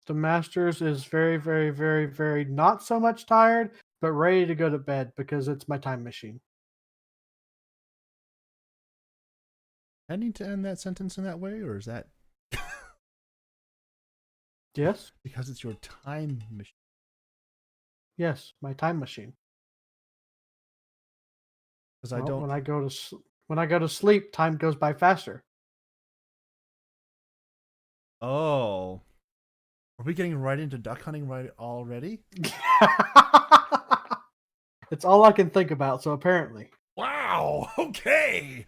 The Masters is very, very, very, very not so much tired, but ready to go to bed because it's my time machine. I need to end that sentence in that way, or is that Yes? because it's your time machine? Yes, my time machine. Because I Well, don't. when I go to sleep, time goes by faster. Oh, are we getting right into duck hunting right already? It's all I can think about, so apparently. Wow. Okay.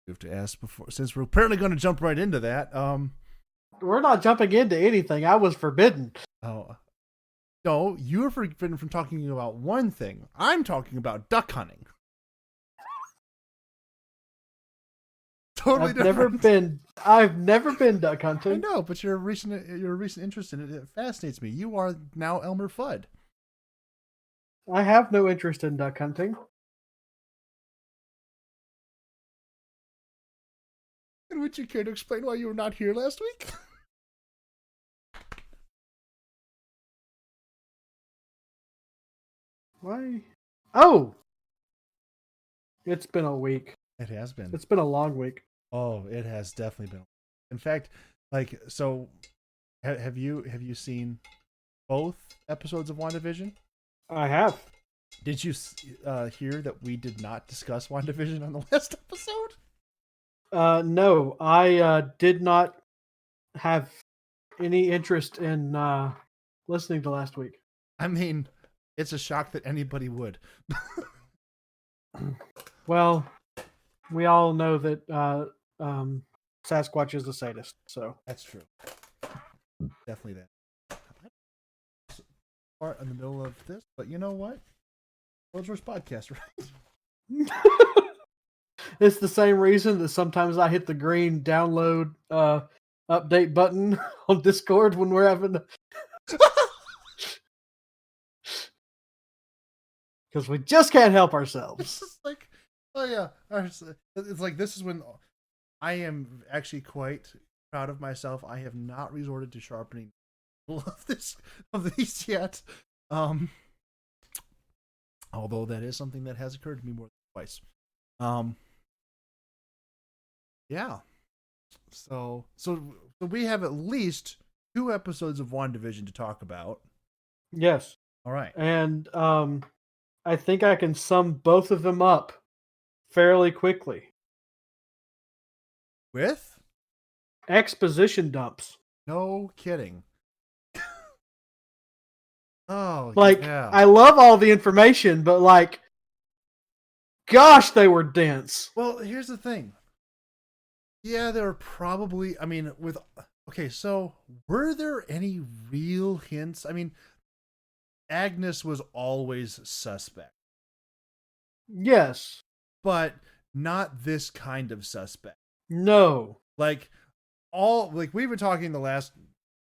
We have to ask before, since we're apparently going to jump right into that. We're not jumping into anything. I was forbidden. Oh, no, you are forbidden from talking about one thing. I'm talking about duck hunting. Totally different. I've never been duck I hunting. know, but your recent interest in it, it fascinates me. You are now Elmer Fudd. I have no interest in duck hunting. And would you care to explain why you were not here last week? Why? Oh! It's been a week. It has been. It's been a long week. Oh, it has definitely been. In fact, like, so have you seen both episodes of WandaVision? I have. Did you hear that we did not discuss WandaVision on the last episode? No, I did not have any interest in listening to last week. I mean, it's a shock that anybody would. Well, we all know that Sasquatch is a sadist, so That's true. Definitely that. Part in the middle of this, but you know what? World's Worst Podcast, right? it's the same reason that sometimes I hit the green download update button on Discord when we're having because we just can't help ourselves. It's like, oh yeah, it's like this is when I am actually quite proud of myself. I have not resorted to sharpening of these yet. Although that is something that has occurred to me more than twice. Yeah. So we have at least 2 episodes of WandaVision to talk about. Yes. All right. And I think I can sum both of them up fairly quickly. With? Exposition dumps. No kidding. Oh, like, yeah. I love all the information, but like, gosh, they were dense. Well, here's the thing. Yeah, there were probably, I mean, okay, so were there any real hints? I mean, Agnes was always suspect. Yes. But not this kind of suspect. No. Like, we've been talking the last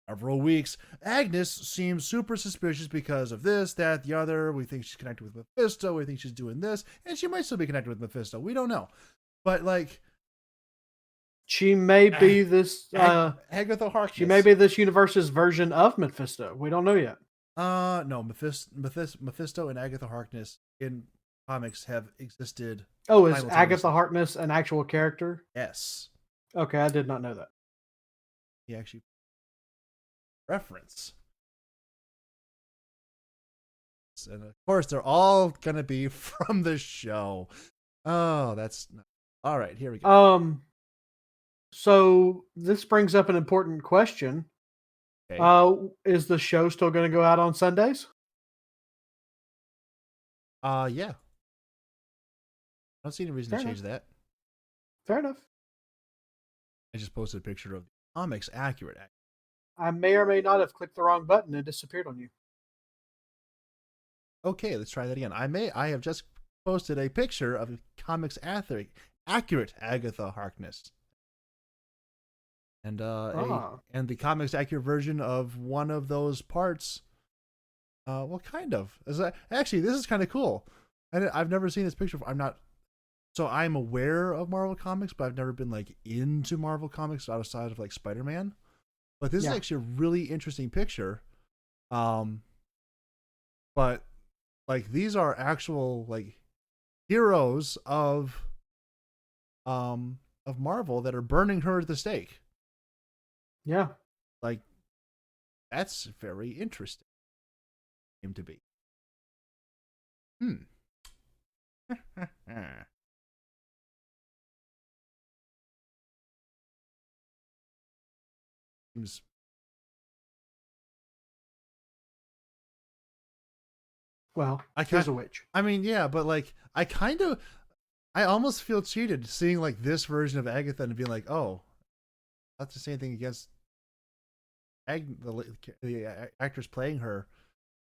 several weeks. Agnes seems super suspicious because of this, that, the other. We think she's connected with Mephisto. We think she's doing this. And she might still be connected with Mephisto. We don't know. But, like, she may be this Agatha Harkness. She may be this universe's version of Mephisto. We don't know yet. No, Mephisto and Agatha Harkness in comics have existed. Oh, is Agatha Harkness an actual character? Yes. Okay, I did not know that. He actually reference. And of course, they're all gonna be from the show. Oh, that's not... All right. Here we go. So this brings up an important question. Okay. Is the show still going to go out on Sundays? Yeah. I don't see any reason to change that. Fair enough. I just posted a picture of the comics accurate. I may or may not have clicked the wrong button and disappeared on you. Okay, let's try that again. I have just posted a picture of comics accurate Agatha Harkness. And and the comics accurate version of one of those parts. Well, kind of. Actually, this is kind of cool. I've never seen this picture. I'm aware of Marvel comics, but I've never been like into Marvel comics outside of like Spider-Man. But this is Yeah. actually a really interesting picture. But like these are actual like heroes of Marvel that are burning her at the stake. Yeah. Like that's very interesting. Seem to be. Seems Well, I she's kind. a witch. I mean, yeah, but like I almost feel cheated seeing like this version of Agatha and being like, oh, not to say anything against the actress playing her,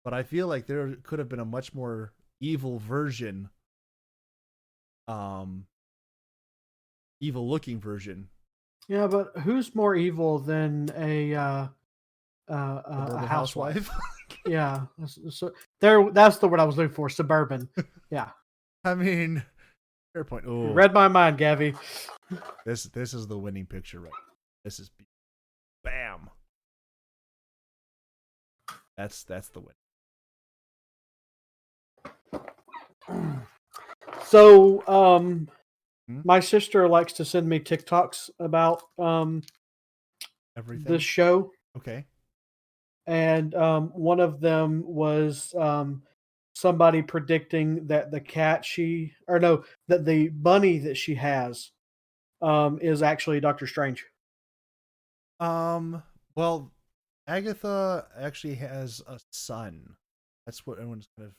but I feel like there could have been a much more evil version, um, evil looking version. Yeah, but who's more evil than a Suburban housewife? housewife. Yeah, so there. That's the word I was looking for. Suburban. Yeah, I mean, fair point. you Oh, read my mind, Gavi. this is the winning picture, right? This is bam. That's the win. So, Hmm? my sister likes to send me TikToks about Everything. this show, Okay. and one of them was somebody predicting that the cat she or no that the bunny that she has is actually Doctor Strange. Well, Agatha actually has a son. That's what everyone's kind of.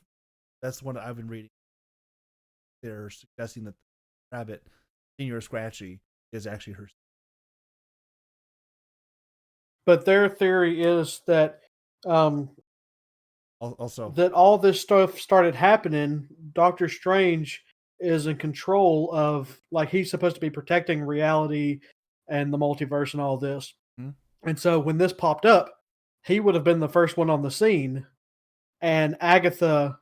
That's the one I've been reading. They're suggesting that the rabbit, Senior Scratchy, is actually her. But their theory is um, Also, that all this stuff started happening. Doctor Strange is in control of, like, he's supposed to be protecting reality and the multiverse and all this. hmm? And so when this popped up, he would have been the first one on the scene, and Agatha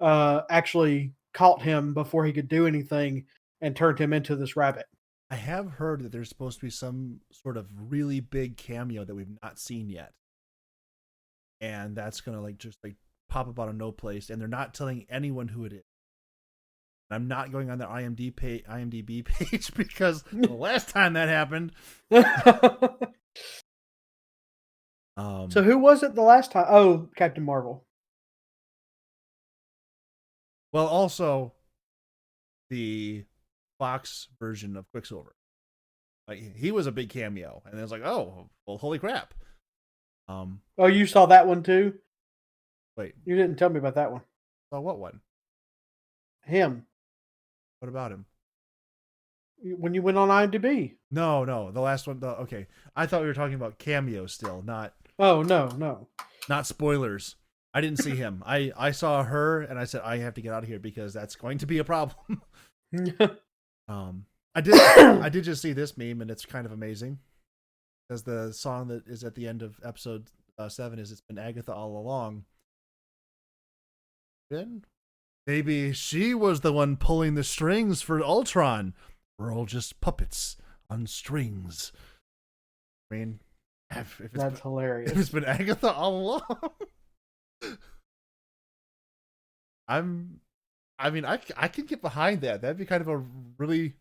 actually caught him before he could do anything and turned him into this rabbit. I have heard that there's supposed to be some sort of really big cameo that we've not seen yet, and that's gonna like just like pop up out of no place, and they're not telling anyone who it is. I'm not going on their IMDb page because the last time that happened, So who was it the last time? Oh, Captain Marvel. well, also the Fox version of Quicksilver. Like he was a big cameo, and it was like, oh, well, holy crap. Oh, you saw that one too? Wait, You didn't tell me about that one. oh, what one? Him. What about him? When you went on IMDb. No, the last one. Okay, I thought we were talking about cameos still, Oh, no. not spoilers. I didn't see him. I saw her, and I said I have to get out of here because that's going to be a problem. I did just see this meme, and it's kind of amazing because the song that is at the end of episode 7 is "It's been Agatha all along." Then maybe she was the one pulling the strings for Ultron. We're all just puppets on strings. I mean, if it's That's hilarious. If it's been Agatha all along, I can get behind that. That'd be kind of a really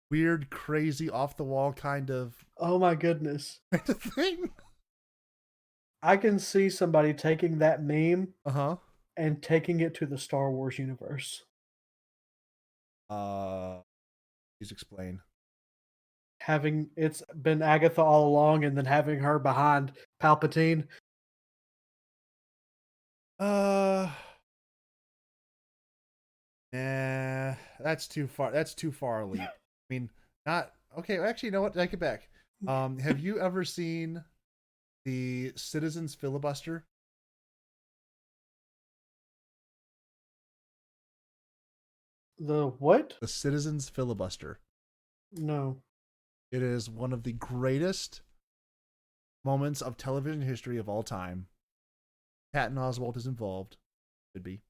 weird, crazy, off the wall kind of Oh my goodness. thing. I can see somebody taking that meme Uh-huh. and taking it to the Star Wars universe. Please explain. Having it's been Agatha all along and then having her behind Palpatine. Nah, that's too far. That's too far a leap. I mean, not okay. Actually, you know what? Take it back. Have you ever seen the Citizens Filibuster? The what? The Citizens Filibuster. No. It is one of the greatest moments of television history of all time. Patton Oswalt is involved. Could be.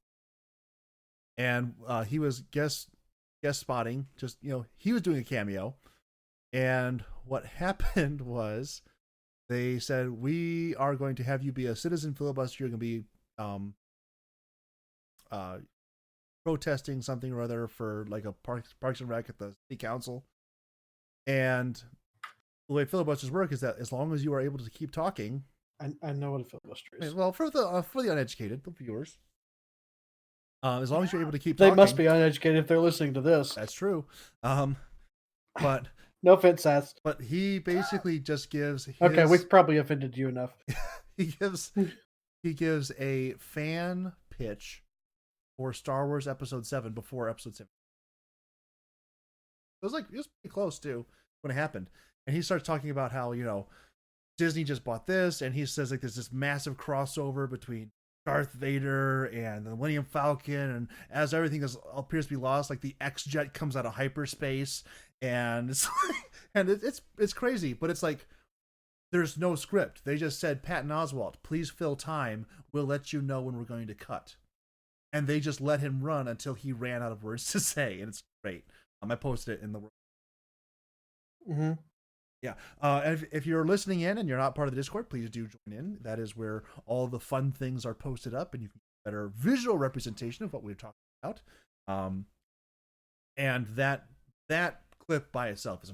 And he was guest spotting. Just he was doing a cameo. And what happened was They said, we are going to have you be a citizen filibuster. You're going to be protesting something or other for like a Parks and Rec at the city council. And the way filibusters work is that as long as you are able to keep talking, I know what a filibuster is. well, for the uneducated, the viewers, as long as you're able to keep They talking, must be uneducated if they're listening to this. That's true. But no offense, Sass. But he basically just gives. Okay, we've probably offended you enough. he gives a fan pitch for Star Wars Episode 7 before Episode 7. It was pretty close too when it happened, and he starts talking about how Disney just bought this, and he says like there's this massive crossover between Darth Vader and the Millennium Falcon, and as everything appears to be lost, like the X-Jet comes out of hyperspace, and it's crazy, but it's like there's no script. They just said, Patton Oswalt, please fill time. We'll let you know when we're going to cut. And they just let him run until he ran out of words to say, and it's great. I posted it in the world. Mm-hmm. Yeah. And if you're listening in and you're not part of the Discord, please do join in. That is where all the fun things are posted up, and you can get a better visual representation of what we're talking about. And that clip by itself is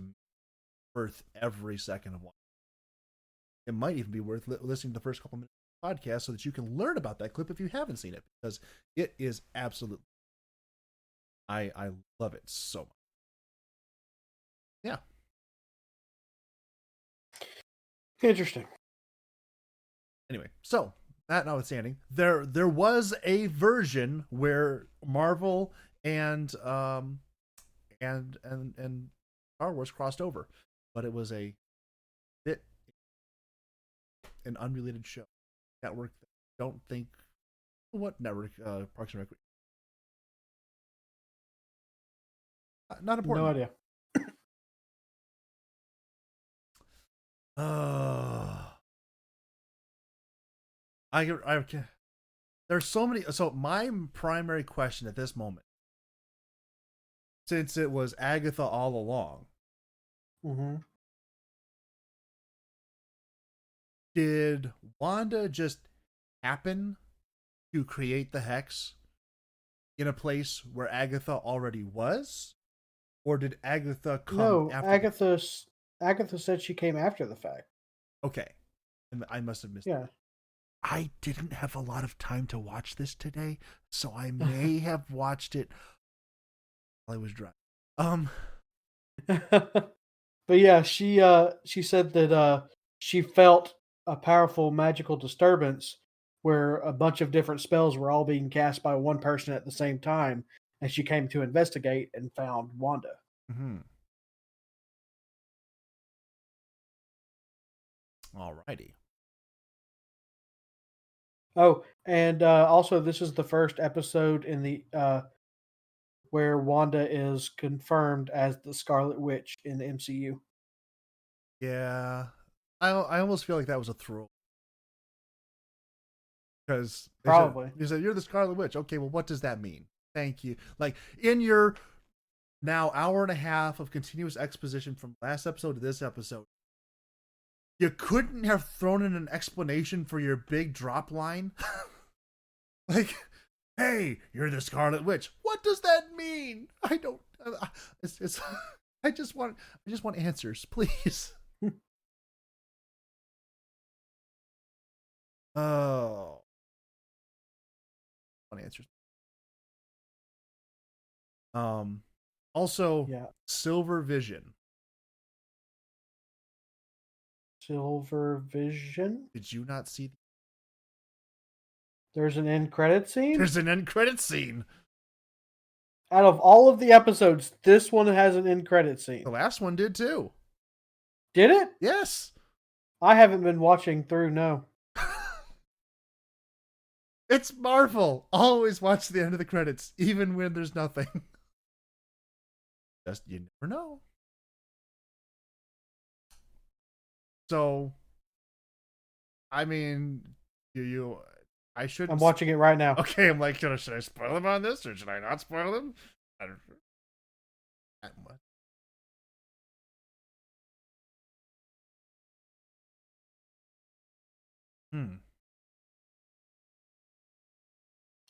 worth every second of watching. It might even be worth listening to the first couple minutes of the podcast so that you can learn about that clip if you haven't seen it, because it is absolutely. I love it so much. Yeah. Interesting. Anyway, so that notwithstanding, there was a version where Marvel and Star Wars crossed over, but it was an unrelated show. Network, don't think what network? Parks and Recreation. Not important. No idea. There's so many. So my primary question at this moment, since it was Agatha all along, did Wanda just happen to create the hex in a place where Agatha already was, or did Agatha come? No, after Agatha said she came after the fact. Okay, and I must have missed. Yeah. I didn't have a lot of time to watch this today, so I may have watched it while I was driving. But yeah, she said that she felt a powerful magical disturbance where a bunch of different spells were all being cast by one person at the same time, and she came to investigate and found Wanda. Mm-hmm. Alrighty. Oh, and also this is the first episode in the where Wanda is confirmed as the Scarlet Witch in the MCU. Yeah, I almost feel like that was a throw. Because probably you said you're the Scarlet Witch. Okay, well, what does that mean? Thank you. Like in your now hour and a half of continuous exposition from last episode to this episode, you couldn't have thrown in an explanation for your big drop line. Like, hey, you're the Scarlet Witch. What does that mean? I don't. It's. I just want answers, please. Oh. Want answers. Also, yeah. Silver Vision. Silver Vision? Did you not see? There's an end credit scene? There's an end credit scene. Out of all of the episodes, this one has an end credit scene. The last one did too. Did it? Yes. I haven't been watching through, no. It's Marvel. Always watch the end of the credits, even when there's nothing. Just, you never know. So, I mean, I shouldn't. I'm watching it right now. Okay, I'm like, should I spoil them on this, or should I not spoil them? I don't know. That much. Hmm.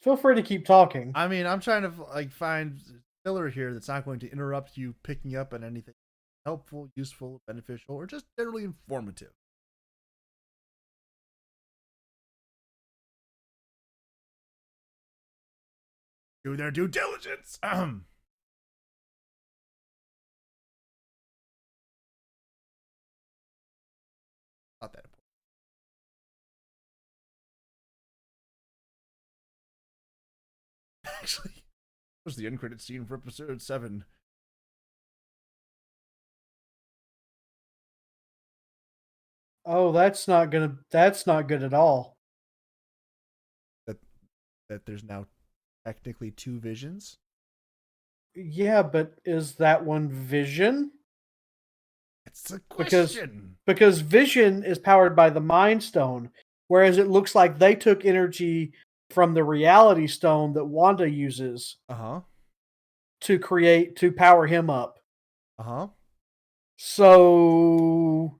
Feel free to keep talking. I mean, I'm trying to like find filler here that's not going to interrupt you picking up on anything helpful, useful, beneficial, or just generally informative. Do their due diligence. Not that important. Actually, was the end credit scene for episode 7. Oh, that's not good at all. That there's now technically 2 visions. Yeah, but is that one Vision? It's a Because question. Vision is powered by the Mind Stone, whereas it looks like they took energy from the Reality Stone that Wanda uses Uh huh. to power him up. Uh huh. So,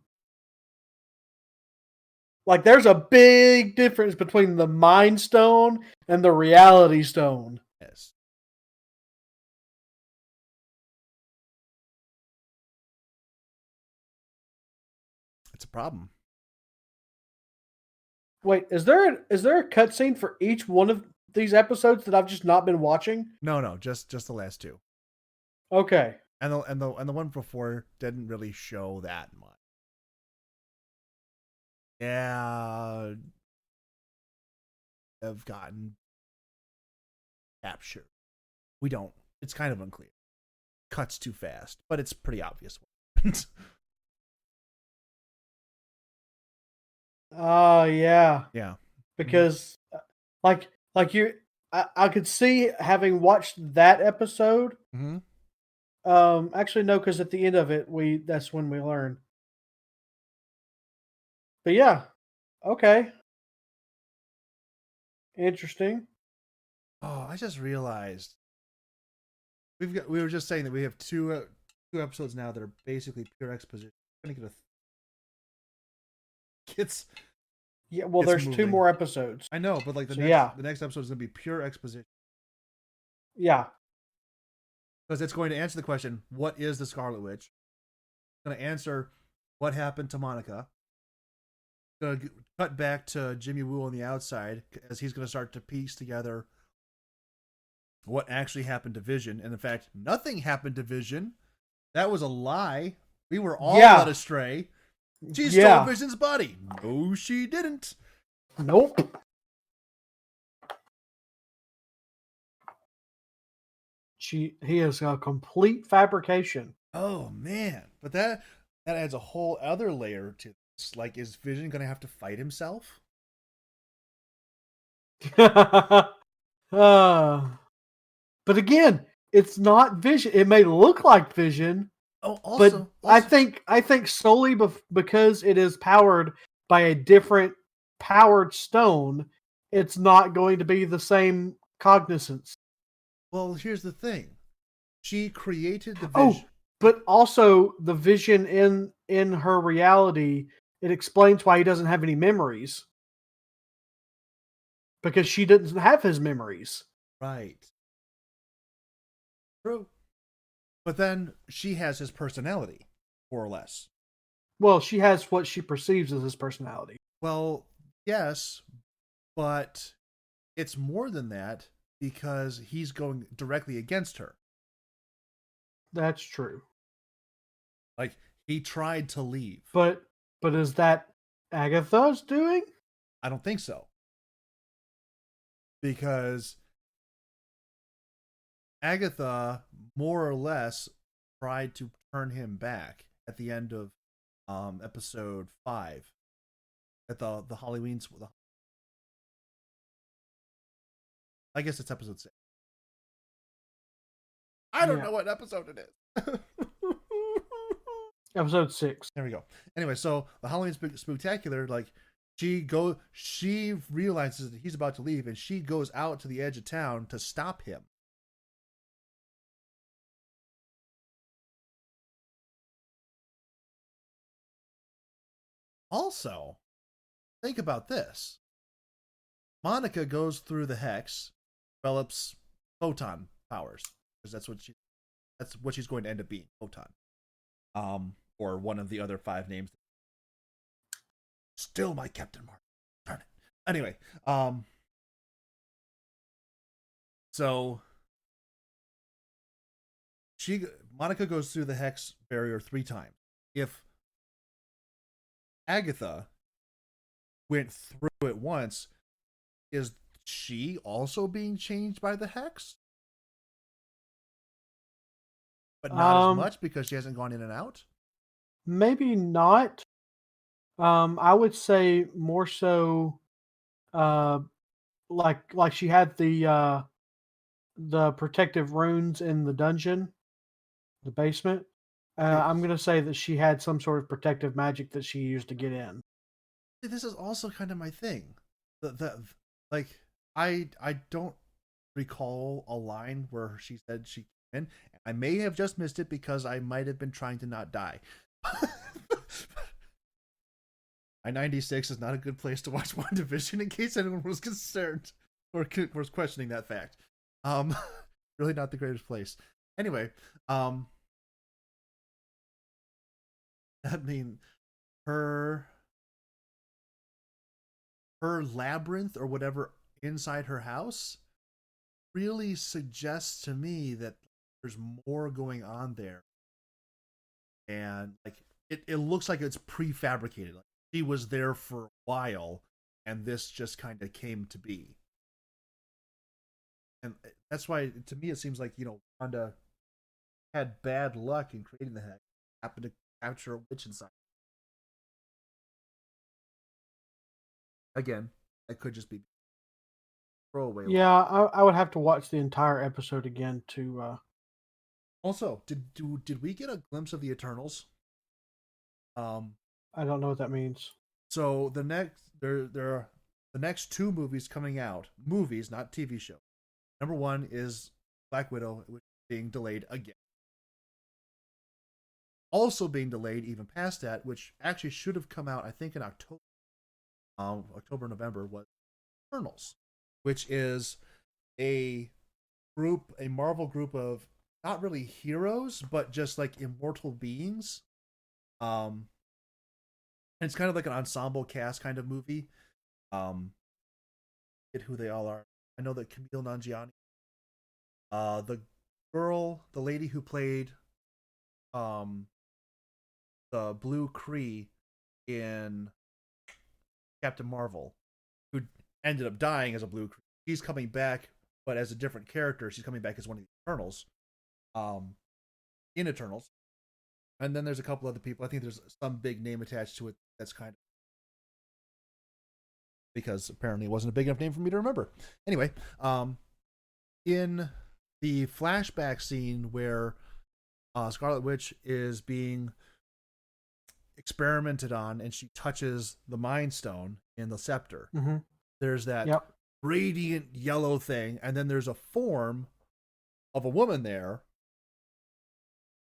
like, there's a big difference between the Mind Stone and the Reality Stone. Yes. It's a problem. Wait, is there a cutscene for each one of these episodes that I've just not been watching? No, just the last 2. Okay. And the one before didn't really show that much. Yeah, have gotten captured. We don't. It's kind of unclear. Cuts too fast, but it's pretty obvious. Yeah. Yeah. Because like you I could see having watched that episode. Mm-hmm. Actually no, because at the end of it that's when we learn. But yeah, okay. Interesting. Oh, I just realized we were just saying that we have two episodes now that are basically pure exposition. I'm gonna get it's Yeah, well it's there's two moving. more episodes. I know, but like So yeah. the next episode is gonna be pure exposition Yeah. because it's going to answer the question, what is the Scarlet Witch? It's going to answer what happened to Monica. It's going to cut back to Jimmy Woo on the outside as he's going to start to piece together what actually happened to Vision. And in fact, nothing happened to Vision. That was a lie. We were all led astray. She stole Vision's body. No, she didn't. Nope. He is a complete fabrication. Oh man, but that adds a whole other layer to this. Like, is Vision going to have to fight himself? But again, it's not Vision. It may look like Vision, Oh, but I also, think solely because it is powered by a different powered stone, it's not going to be the same cognizance. well, here's the thing. She created the Oh, Vision. but also the Vision in her reality, it explains why he doesn't have any memories. Because she doesn't have his memories. Right. True. But then she has his personality, more or less. Well, she has what she perceives as his personality. Well, yes, but it's more than that because he's going directly against her. That's true. Like, he tried to leave. But is that Agatha's doing? I don't think so. Because Agatha more or less tried to turn him back at the end of episode 5 at the Halloween. I guess it's episode 6. I don't know what episode it is. Episode 6. There we go. Anyway, so the Halloween Spooktacular, like, she realizes that he's about to leave, and she goes out to the edge of town to stop him. Also, think about this. Monica goes through the hex, develops photon powers, because that's what she's going to end up being, photon. Or one of the other 5 names. Still my Captain Marvel. Darn it. Anyway, so Monica goes through the hex barrier 3 times. If Agatha went through it once, is she also being changed by the hex? But not as much because she hasn't gone in and out? Maybe not. I would say more so, uh, like she had the protective runes in the dungeon, the basement. I'm gonna say that she had some sort of protective magic that she used to get in. This is also kind of my thing. Like I don't recall a line where she said she came in. I may have just missed it because I might have been trying to not die. I-96 is not a good place to watch WandaVision in case anyone was concerned or was questioning that fact. Really not the greatest place. Anyway, I mean, her labyrinth or whatever inside her house really suggests to me that there's more going on there, and like it looks like it's prefabricated. Like she was there for a while, and this just kind of came to be. And that's why, to me, it seems like, Wanda had bad luck in creating the hex. Happened to capture a witch inside. Again, that could just be throwaway. Yeah, I would have to watch the entire episode again to. Also, did we get a glimpse of the Eternals? I don't know what that means. So the next there are the next 2 movies coming out. Movies, not TV show. Number 1 is Black Widow, which is being delayed again. Also being delayed even past that, which actually should have come out, I think, in October. October, November, was Eternals, which is a Marvel group of not really heroes, but just like immortal beings. And it's kind of like an ensemble cast kind of movie. Get who they all are. I know that Camille Nanjiani, the lady who played the Blue Kree in Captain Marvel, who ended up dying as a Blue Kree. She's coming back, but as a different character. She's coming back as one of the Eternals, in Eternals. And then there's a couple other people. I think there's some big name attached to it that's kind of, because apparently it wasn't a big enough name for me to remember. Anyway, in the flashback scene where Scarlet Witch is being experimented on and she touches the Mind Stone in the scepter, there's that radiant yellow thing, and then there's a form of a woman there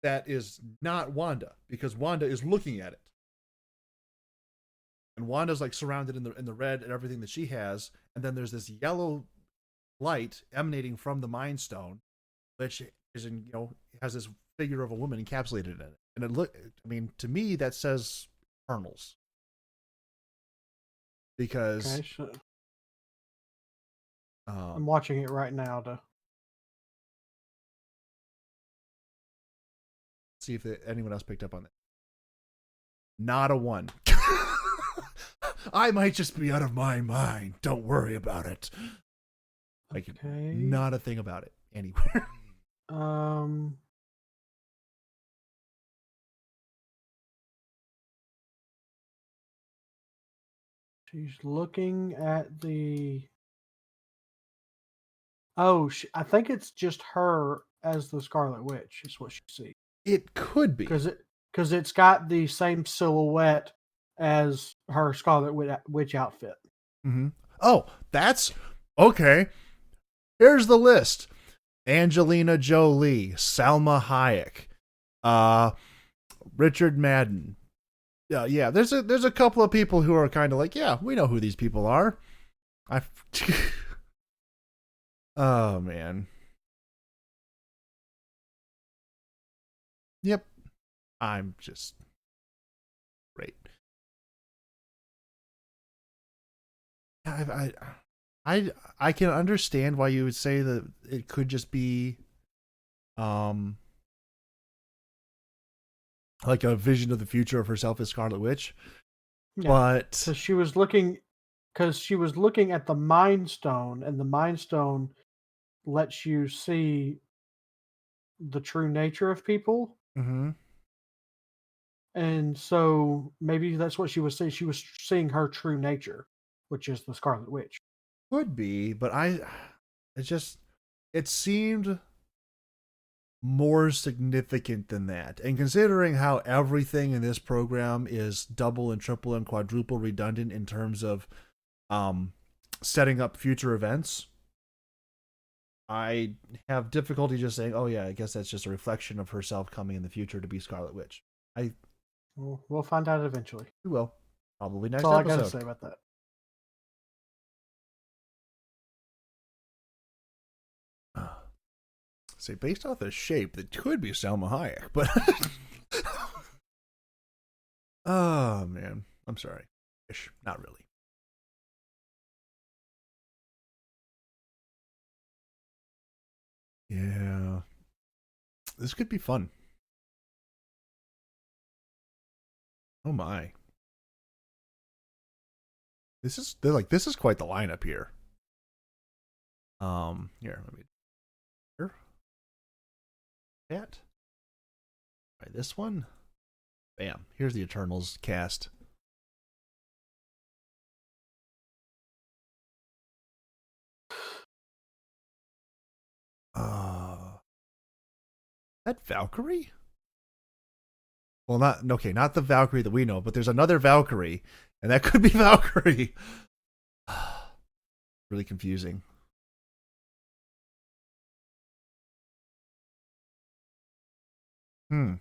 that is not Wanda, because Wanda is looking at it. And Wanda's like surrounded in the red and everything that she has, and then there's this yellow light emanating from the Mind Stone, which is has this figure of a woman encapsulated in it. And to me, that says Eternals, because I'm watching it right now to see if anyone else picked up on that. Not a one. I might just be out of my mind. Don't worry about it. Like, not a thing about it anywhere. She's looking at the. Oh, I think it's just her as the Scarlet Witch is what she sees. It could be because it's got the same silhouette as her Scarlet Witch outfit. Mm-hmm. Oh, that's okay. Here's the list: Angelina Jolie, Salma Hayek, Richard Madden, Yeah. There's a couple of people who are kind of like, yeah, we know who these people are. I. Oh man. Yep. I'm just great. I I can understand why you would say that it could just be um like a vision of the future of herself as Scarlet Witch, Yeah, but because she was looking at the Mind Stone, and the Mind Stone lets you see the true nature of people. mm-hmm. And so maybe that's what she was saying. She was seeing her true nature, which is the Scarlet Witch. Could be, but it just it seemed more significant than that. And considering how everything in this program is double and triple and quadruple redundant in terms of um setting up future events, I have difficulty just saying, "Oh yeah, I guess that's just a reflection of herself coming in the future to be Scarlet Witch." I We'll find out eventually. We will. Probably That's next all I got to episode. say about that. Say, based off the shape, that could be Selma Hayek, but. Oh, man. I'm sorry. Ish. Not really. Yeah. This could be fun. Oh, my. This is quite the lineup here. Here, let me. Here. That. Try this one. Bam. Here's the Eternals cast. That Valkyrie? Well, not the Valkyrie that we know, but there's another Valkyrie, and that could be Valkyrie. Really confusing. Hmm.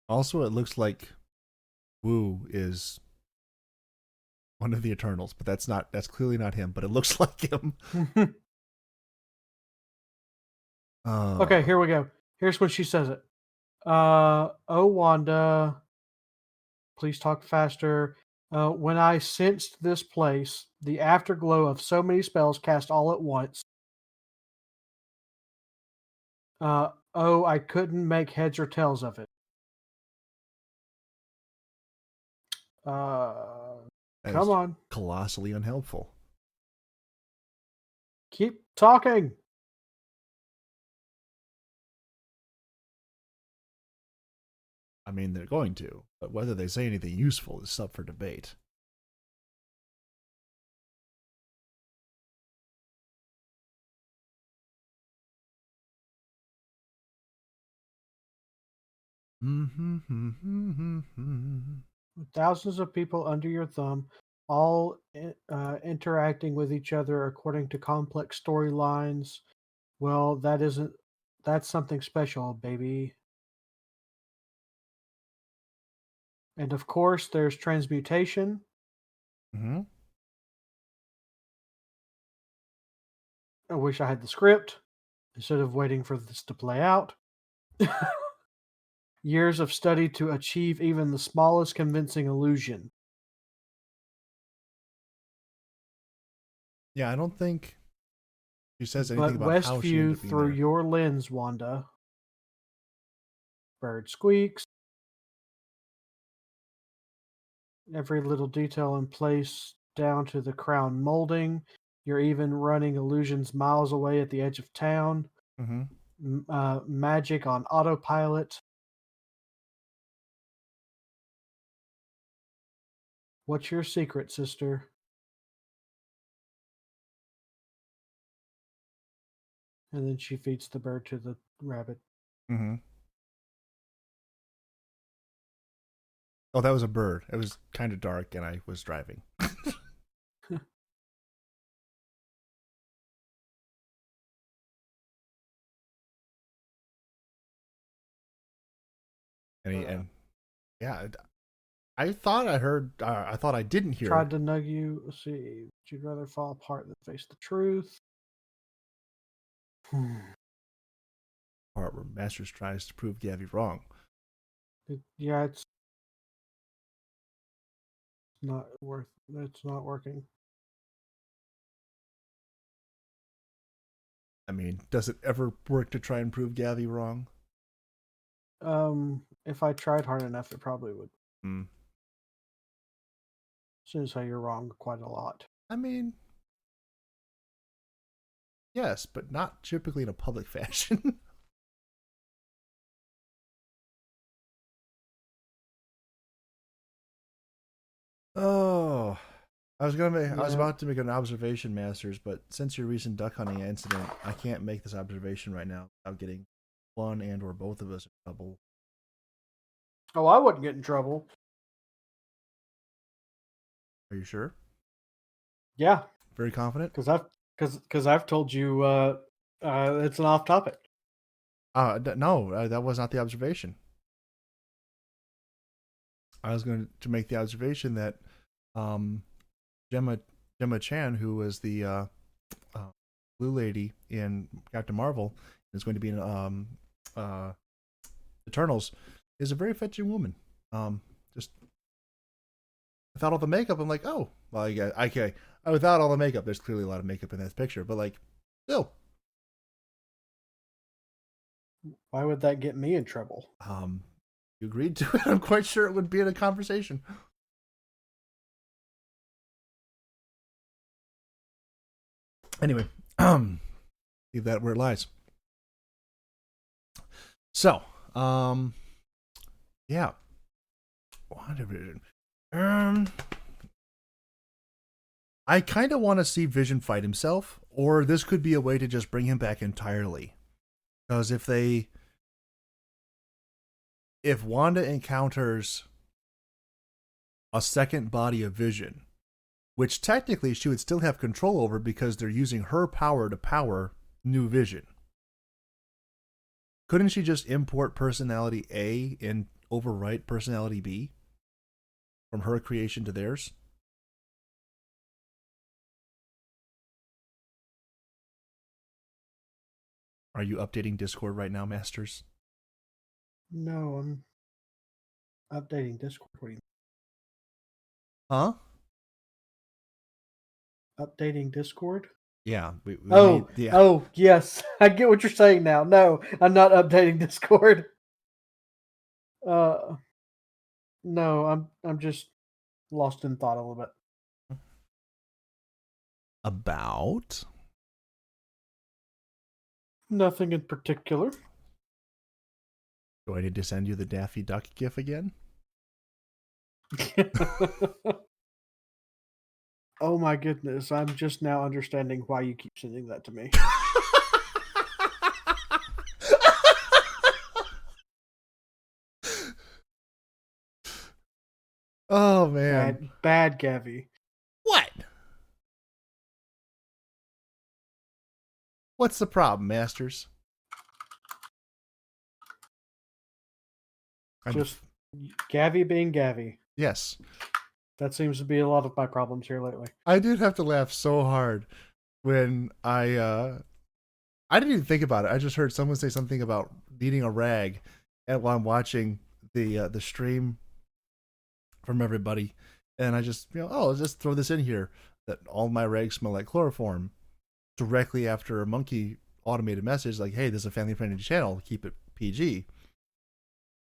Also, it looks like Wu is one of the Eternals, but that's clearly not him, but it looks like him. Okay, here we go. Here's when she says it. Oh, Wanda, please talk faster. When I sensed this place, the afterglow of so many spells cast all at once. Oh, I couldn't make heads or tails of it. That Come is on, colossally unhelpful. keep talking. I mean, they're going to, but whether they say anything useful is up for debate. Thousands of people under your thumb, all interacting with each other according to complex storylines. Well, that's something special, baby. And of course, there's transmutation. Mm-hmm. I wish I had the script instead of waiting for this to play out. Years of study to achieve even the smallest convincing illusion. Yeah, I don't think she says anything But about how she Westview ended up being through there. your lens, Wanda. Bird squeaks. Every little detail in place down to the crown molding. You're even running illusions miles away at the edge of town. Mm-hmm. Magic on autopilot. What's your secret, sister? And then she feeds the bird to the rabbit. Mm-hmm. Oh, that was a bird. It was kind of dark, and I was driving. And yeah, I thought I heard. I thought I didn't hear. Tried to nug you. Let's see. You'd rather fall apart than face the truth. Part where Masters tries to prove Gavi wrong. Yeah, it's not worth. It's not working. I mean, does it ever work to try and prove Gavi wrong? If I tried hard enough, it probably would. Hmm. Seems how you're wrong quite a lot. I mean, yes, but not typically in a public fashion. Oh, I was about to make an observation, Masters, but since your recent duck hunting incident, I can't make this observation right now without getting one and or both of us in trouble. Oh, I wouldn't get in trouble. Are you sure? Yeah, Very confident? because I've told you it's an off topic. No, that was not the observation. I was going to make the observation that Gemma Chan, who was the blue lady in Captain Marvel, is going to be in Eternals, is a very fetching woman. Just without all the makeup, I'm like, oh, well, okay. Without all the makeup, there's clearly a lot of makeup in that picture, but like, still. Why would that get me in trouble? You agreed to it. I'm quite sure it would be in a conversation. Anyway, leave that where it lies. So, yeah. I kind of want to see Vision fight himself, or this could be a way to just bring him back entirely. Because if Wanda encounters a second body of Vision, which technically she would still have control over because they're using her power to power new Vision, couldn't she just import personality A and overwrite personality B from her creation to theirs? Are you updating Discord right now, Masters? No, I'm updating Discord. What do you Huh? updating Discord? Yeah. Oh, yes. I get what you're saying now. No, I'm not updating Discord. No, I'm just lost in thought a little bit. About? Nothing in particular. Do I need to send you the Daffy Duck gif again? Oh my goodness, I'm just now understanding why you keep sending that to me. Oh, man. Bad Gavi. What? What's the problem, Masters? Just Gavi being Gavi. Yes. That seems to be a lot of my problems here lately. I did have to laugh so hard when I didn't even think about it. I just heard someone say something about needing a rag, and while I'm watching the stream from everybody, and I just I'll just throw this in here that all my rags smell like chloroform. Directly after a monkey automated message like, "Hey, this is a family friendly channel. Keep it PG."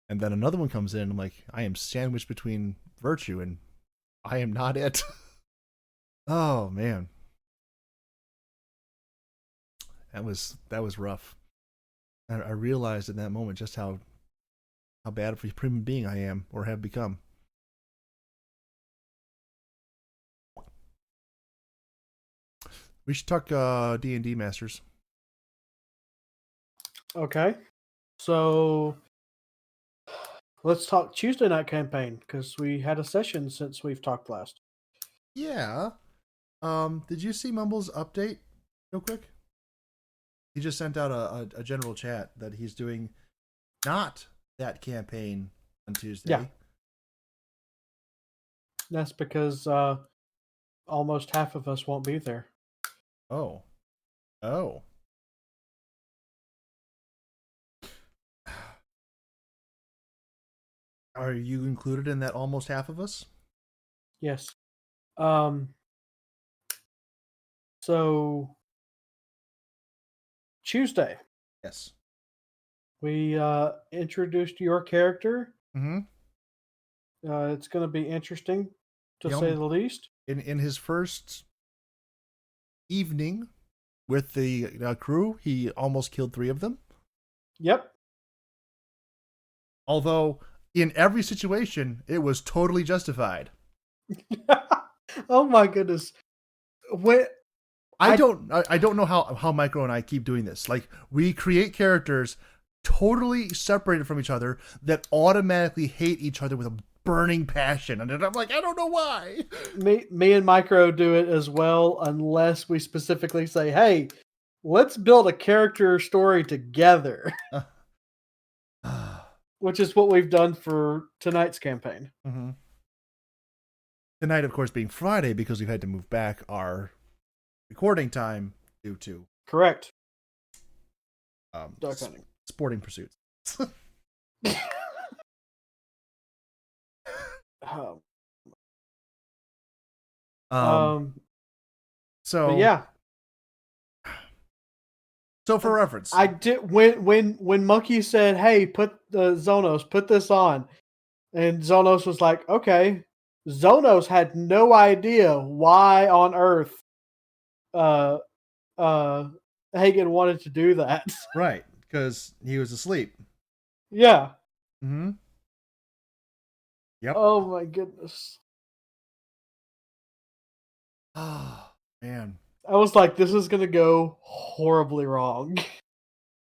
And then another one comes in. I'm like, I am sandwiched between virtue and I am not it. Oh man, that was rough. I realized in that moment just how bad of a human being I am or have become. We should talk D&D Masters. Okay, so let's talk Tuesday night campaign because we had a session since we've talked last. Yeah. Did you see Mumble's update real quick? He just sent out a general chat that he's doing not that campaign on Tuesday. Yeah. That's because almost half of us won't be there. Oh. Oh. Are you included in that almost half of us? Yes. So Tuesday, Yes. we introduced your character. Mm-hmm. It's going to be interesting, to say the least. In his first evening with the crew, he almost killed 3 of them. Yep. Although in every situation, it was totally justified. Oh my goodness. I don't know how Micro and I keep doing this. Like, we create characters totally separated from each other that automatically hate each other with a burning passion, and I'm like, I don't know why. Me and Micro do it as well, unless we specifically say, "Hey, let's build a character story together," which is what we've done for tonight's campaign. Mm-hmm. Tonight, of course, being Friday, because we've had to move back our recording time due to Correct. Duck hunting. Sporting pursuits. So but yeah. So for reference, I did when Monkey said, "Hey, put this on," and Zonos was like, "Okay." Zonos had no idea why on earth uh Hagen wanted to do that. Right, because he was asleep. Yeah. Mm-hmm. Yep. Oh my goodness. Oh man. I was like, this is gonna go horribly wrong.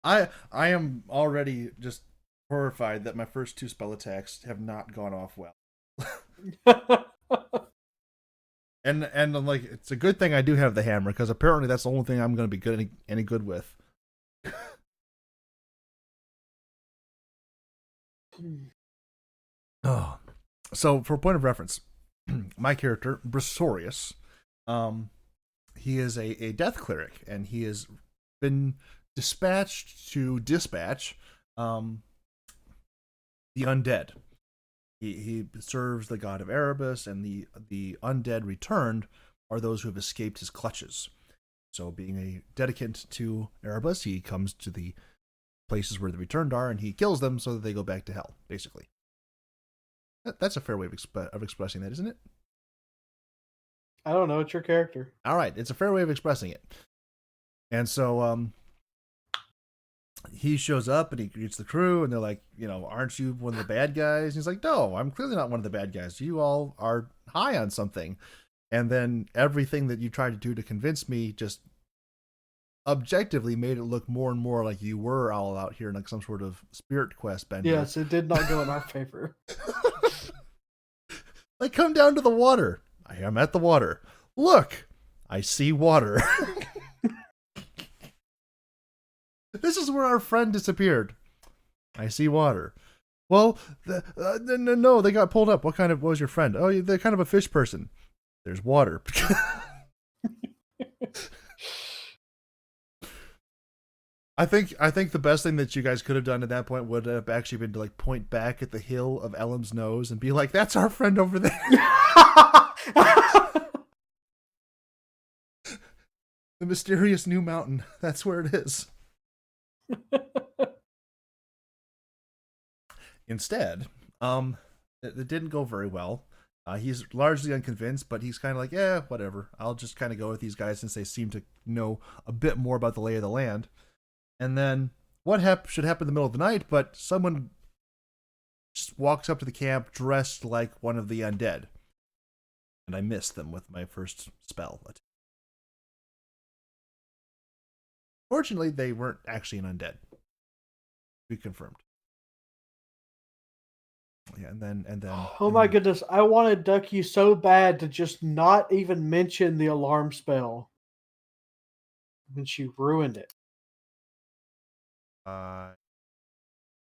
I am already just horrified that my first 2 spell attacks have not gone off well. and I'm like, it's a good thing I do have the hammer, because apparently that's the only thing I'm going to be any good with. Oh, so for a point of reference, my character Brasorius, he is a death cleric, and he has been dispatched to dispatch the undead. He serves the god of Erebus, and the undead returned are those who have escaped his clutches. So, being a dedicant to Erebus, he comes to the places where the returned are, and he kills them so that they go back to hell, basically. That's a fair way of expressing that, isn't it? I don't know. It's your character. All right, it's a fair way of expressing it. And so, he shows up and he greets the crew, and they're like, aren't you one of the bad guys? And he's like, no, I'm clearly not one of the bad guys. You all are high on something. And then everything that you tried to do to convince me just objectively made it look more and more like you were all out here in like some sort of spirit quest bender. Yes, it did not go in our favor. Like, come down to the water. I am at the water. Look, I see water. This is where our friend disappeared. I see water. Well, no, they got pulled up. What was your friend? Oh, they're kind of a fish person. There's water. I think the best thing that you guys could have done at that point would have actually been to like point back at the hill of Elam's nose and be like, "That's our friend over there." The mysterious new mountain. That's where it is. Instead, it didn't go very well. He's largely unconvinced, but he's kind of like, yeah, whatever. I'll just kind of go with these guys since they seem to know a bit more about the lay of the land. And then what should happen in the middle of the night, but someone just walks up to the camp dressed like one of the undead. And I missed them with my first spell. Fortunately, they weren't actually an undead. We confirmed. Yeah, and then. Oh my goodness! I wanted Ducky so bad to just not even mention the alarm spell, and she ruined it.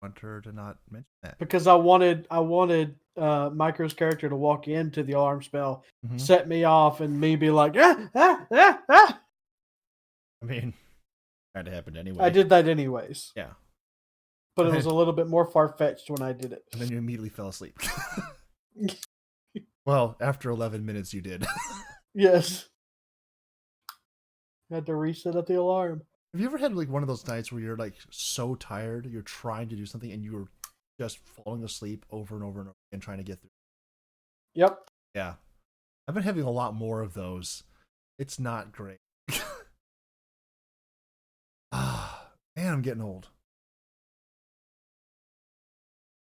want her to not mention that. Because I wanted Micro's character to walk into the alarm spell, Mm-hmm. set me off, and me be like, ah, ah, ah, ah. I mean, kind of happened anyway. I did that anyways. Yeah. But it was a little bit more far-fetched when I did it. And then you immediately fell asleep. Well, after 11 minutes, you did. Yes. I had to reset up the alarm. Have you ever had like one of those nights where you're like so tired, you're trying to do something, and you're just falling asleep over and over and over and trying to get through? Yep. Yeah. I've been having a lot more of those. It's not great. Man, I'm getting old.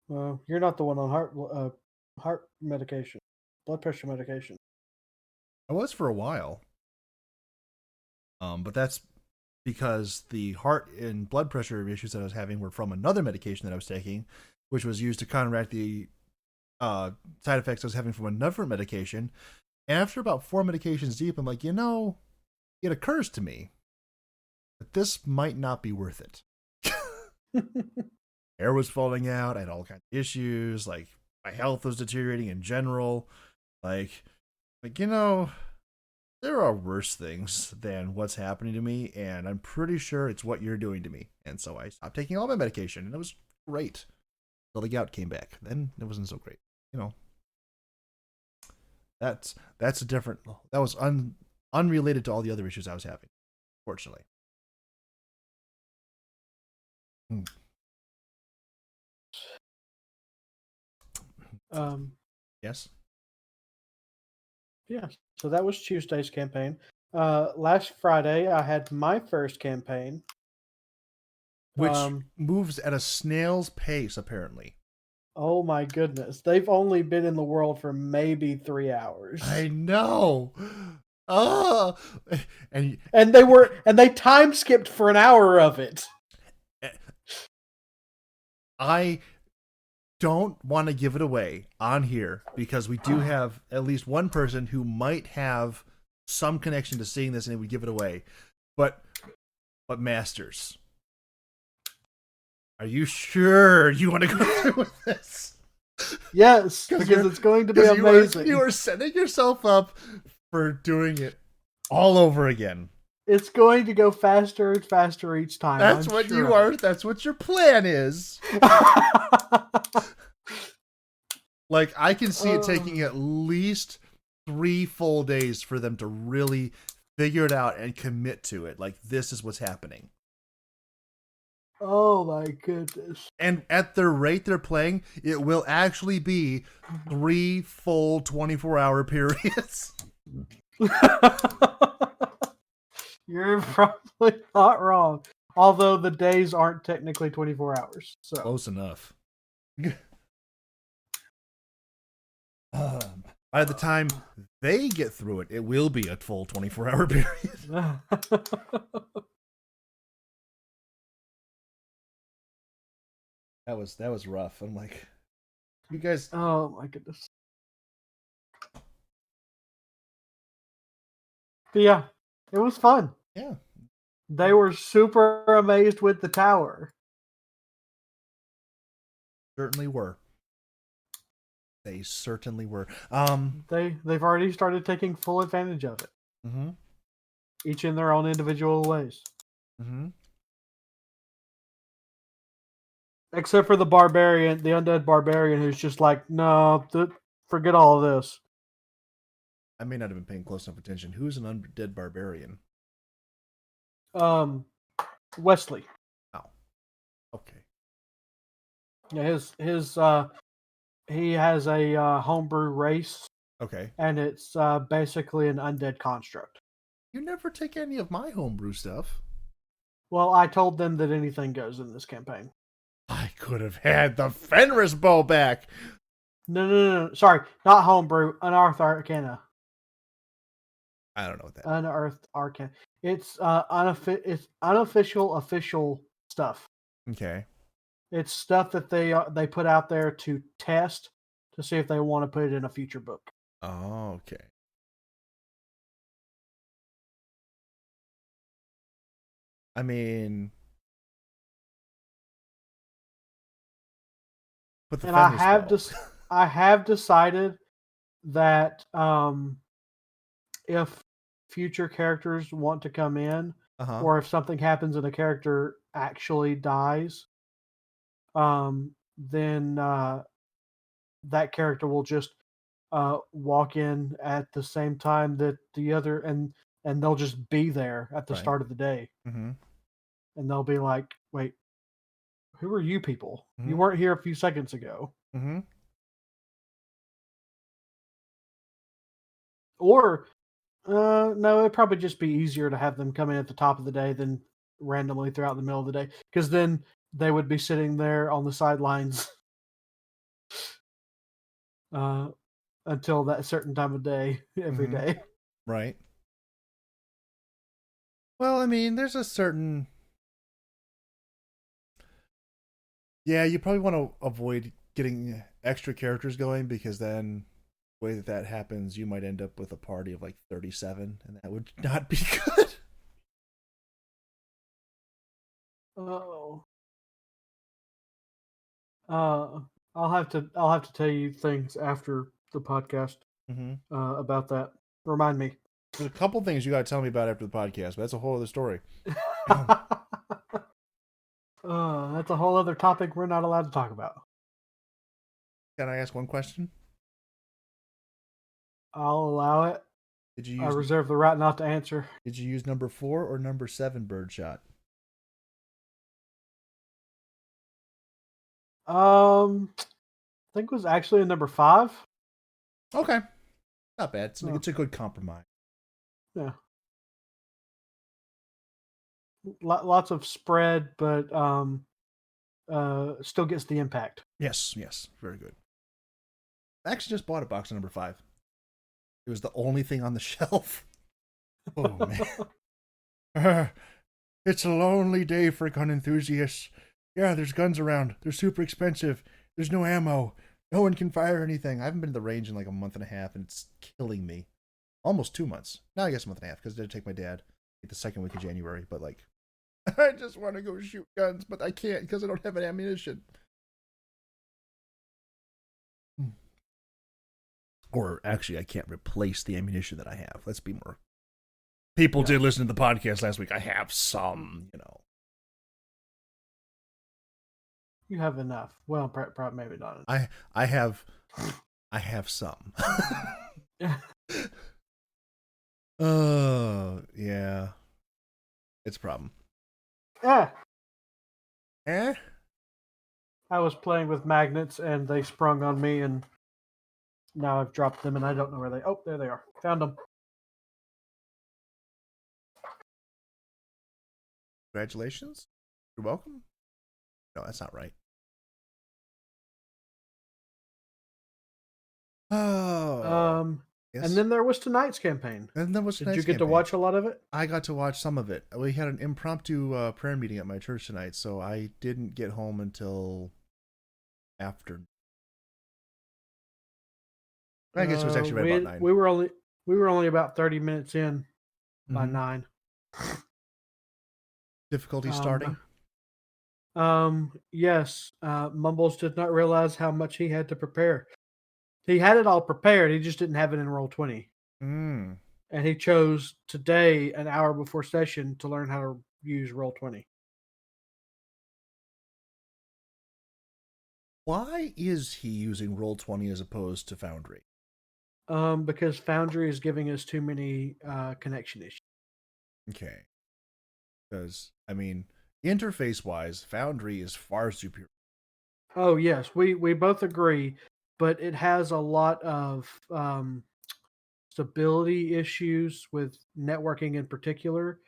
Well, you're not the one on heart medication, blood pressure medication. I was for a while. But that's because the heart and blood pressure issues that I was having were from another medication that I was taking, which was used to counteract the side effects I was having from another medication. And after about 4 medications deep, I'm like, it occurs to me that this might not be worth it. Hair was falling out. I had all kinds of issues. Like, my health was deteriorating in general. Like there are worse things than what's happening to me, and I'm pretty sure it's what you're doing to me. And so I stopped taking all my medication, and it was great. Until the gout came back. Then it wasn't so great. That's a different. That was unrelated to all the other issues I was having, fortunately. Yes. Yeah. So that was Tuesday's campaign. Last Friday, I had my first campaign, which moves at a snail's pace, apparently. Oh my goodness! They've only been in the world for maybe 3 hours. I know. Oh, and they time skipped for an hour of it. I don't want to give it away on here because we do have at least one person who might have some connection to seeing this and it would give it away. But Masters, are you sure you want to go through with this? Yes, because it's going to be amazing. You are setting yourself up for doing it all over again. It's going to go faster and faster each time. That's what you are. That's what your plan is. Like, I can see it taking at least 3 full days for them to really figure it out and commit to it. Like, this is what's happening. Oh my goodness. And at the rate they're playing, it will actually be 3 full 24-hour periods. You're probably not wrong. Although the days aren't technically 24 hours. So close enough. By the time they get through it, it will be a full 24-hour period. That was rough. I'm like, you guys. Oh my goodness. But yeah, it was fun. Yeah. They were super amazed with the tower. Certainly were. They certainly were. They've already started taking full advantage of it. Mm-hmm. Each in their own individual ways. Mm-hmm. Except for the barbarian, the undead barbarian, who's just like, no, forget all of this. I may not have been paying close enough attention. Who's an undead barbarian? Wesley. Oh. Okay. Yeah, he has a homebrew race. Okay. And it's basically an undead construct. You never take any of my homebrew stuff. Well, I told them that anything goes in this campaign. I could have had the Fenris bow back. No. Sorry, not homebrew. Unearthed Arcana. I don't know what that. Unearthed Arcana. It's unofficial, official stuff. Okay. It's stuff that they put out there to test to see if they want to put it in a future book. Oh, okay. I mean, Put the And family spell. I have decided that if future characters want to come in, Uh-huh. or if something happens and a character actually dies, then that character will just walk in at the same time that the other, and they'll just be there at the Right. start of the day, Mm-hmm. and they'll be like, "Wait, who are you people? You Mm-hmm. weren't here a few seconds ago." Mm-hmm. Or no, it'd probably just be easier to have them come in at the top of the day than randomly throughout the middle of the day, because then they would be sitting there on the sidelines uh, until that certain time of day every Mm-hmm. day. Right. Well, I mean, there's a certain. Yeah, you probably want to avoid getting extra characters going because then the way that happens, you might end up with a party of like 37, and that would not be good. Oh, uh, I'll have to tell you things after the podcast Mm-hmm. about that. Remind me. There's a couple things you got to tell me about after the podcast, but that's a whole other story. That's a whole other topic we're not allowed to talk about. Can I ask one question? I'll allow it. Did you I use reserve the right not to answer. number 4 or number 7 birdshot? I think it was actually a number 5. Okay, not bad. Oh, It's a good compromise. yeah, lots of spread, but still gets the impact. Yes, yes, very good. I actually just bought a box of number 5. It was the only thing on the shelf. Oh man. It's a lonely day for gun enthusiasts. Yeah, there's guns around. They're super expensive. There's no ammo. No one can fire anything. I haven't been to the range in like a month and a half, and it's killing me. Almost 2 months. Now I guess a month and a half, because I did take my dad like the second week of January. But like, I just want to go shoot guns, but I can't because I don't have any ammunition. Or actually, I can't replace the ammunition that I have. Let's be more. People did listen to the podcast last week. I have some, you know. You have enough. Well, probably maybe not enough. I have some. Yeah. Oh, yeah. It's a problem. Yeah. Eh? I was playing with magnets and they sprung on me, and now I've dropped them and I don't know where they. Oh, there they are. Found them. Congratulations. You're welcome. No, that's not right. Oh. Yes. And then there was tonight's campaign. And then was Did you get to watch a lot of it? I got to watch some of it. We had an impromptu prayer meeting at my church tonight, so I didn't get home until after. I guess it was actually right about 9. We were only about 30 minutes in by 9. Difficulty starting? Yes. Mumbles did not realize how much he had to prepare. He had it all prepared. He just didn't have it in Roll20. Mm. And he chose today, an hour before session, to learn how to use Roll20. Why is he using Roll20 as opposed to Foundry? Because Foundry is giving us too many connection issues. Okay. Because, I mean, interface-wise, Foundry is far superior. Oh, yes. We both agree, but it has a lot of stability issues with networking in particular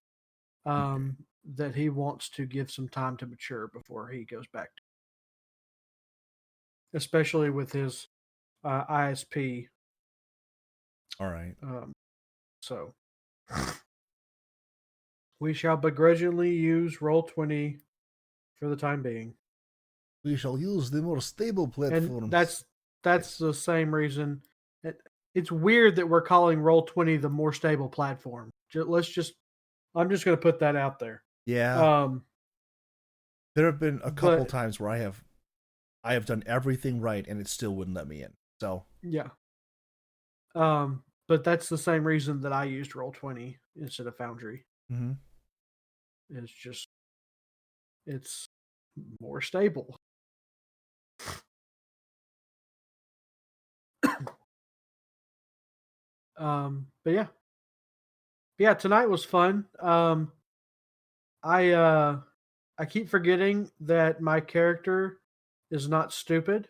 that he wants to give some time to mature before he goes back to. Especially with his ISP. All right. So we shall begrudgingly use Roll20 for the time being. We shall use the more stable platforms. And that's the same reason. It's weird that we're calling Roll20 the more stable platform. I'm just going to put that out there. Yeah. There have been a couple times where I have I have done everything right and it still wouldn't let me in. So Yeah. But that's the same reason that I used Roll20 instead of Foundry. mm-hmm. It's just it's more stable. But yeah, tonight was fun. I keep forgetting that my character is not stupid.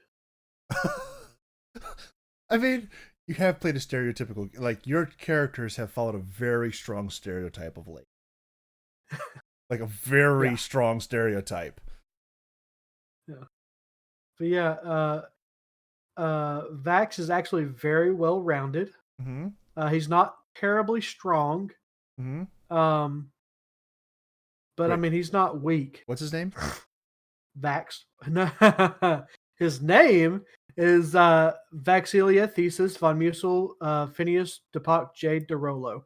I mean, you have played a stereotypical, like your characters have followed a very strong stereotype of late. Like a very Yeah. strong stereotype. Yeah. But yeah, Vax is actually very well rounded. Mm-hmm. He's not terribly strong. Mm-hmm. Um, but I Wait, mean, he's not weak. what's his name? Vax. His name is Vaxilia Thesis von Musel Phineas Depoc Jade DeRollo.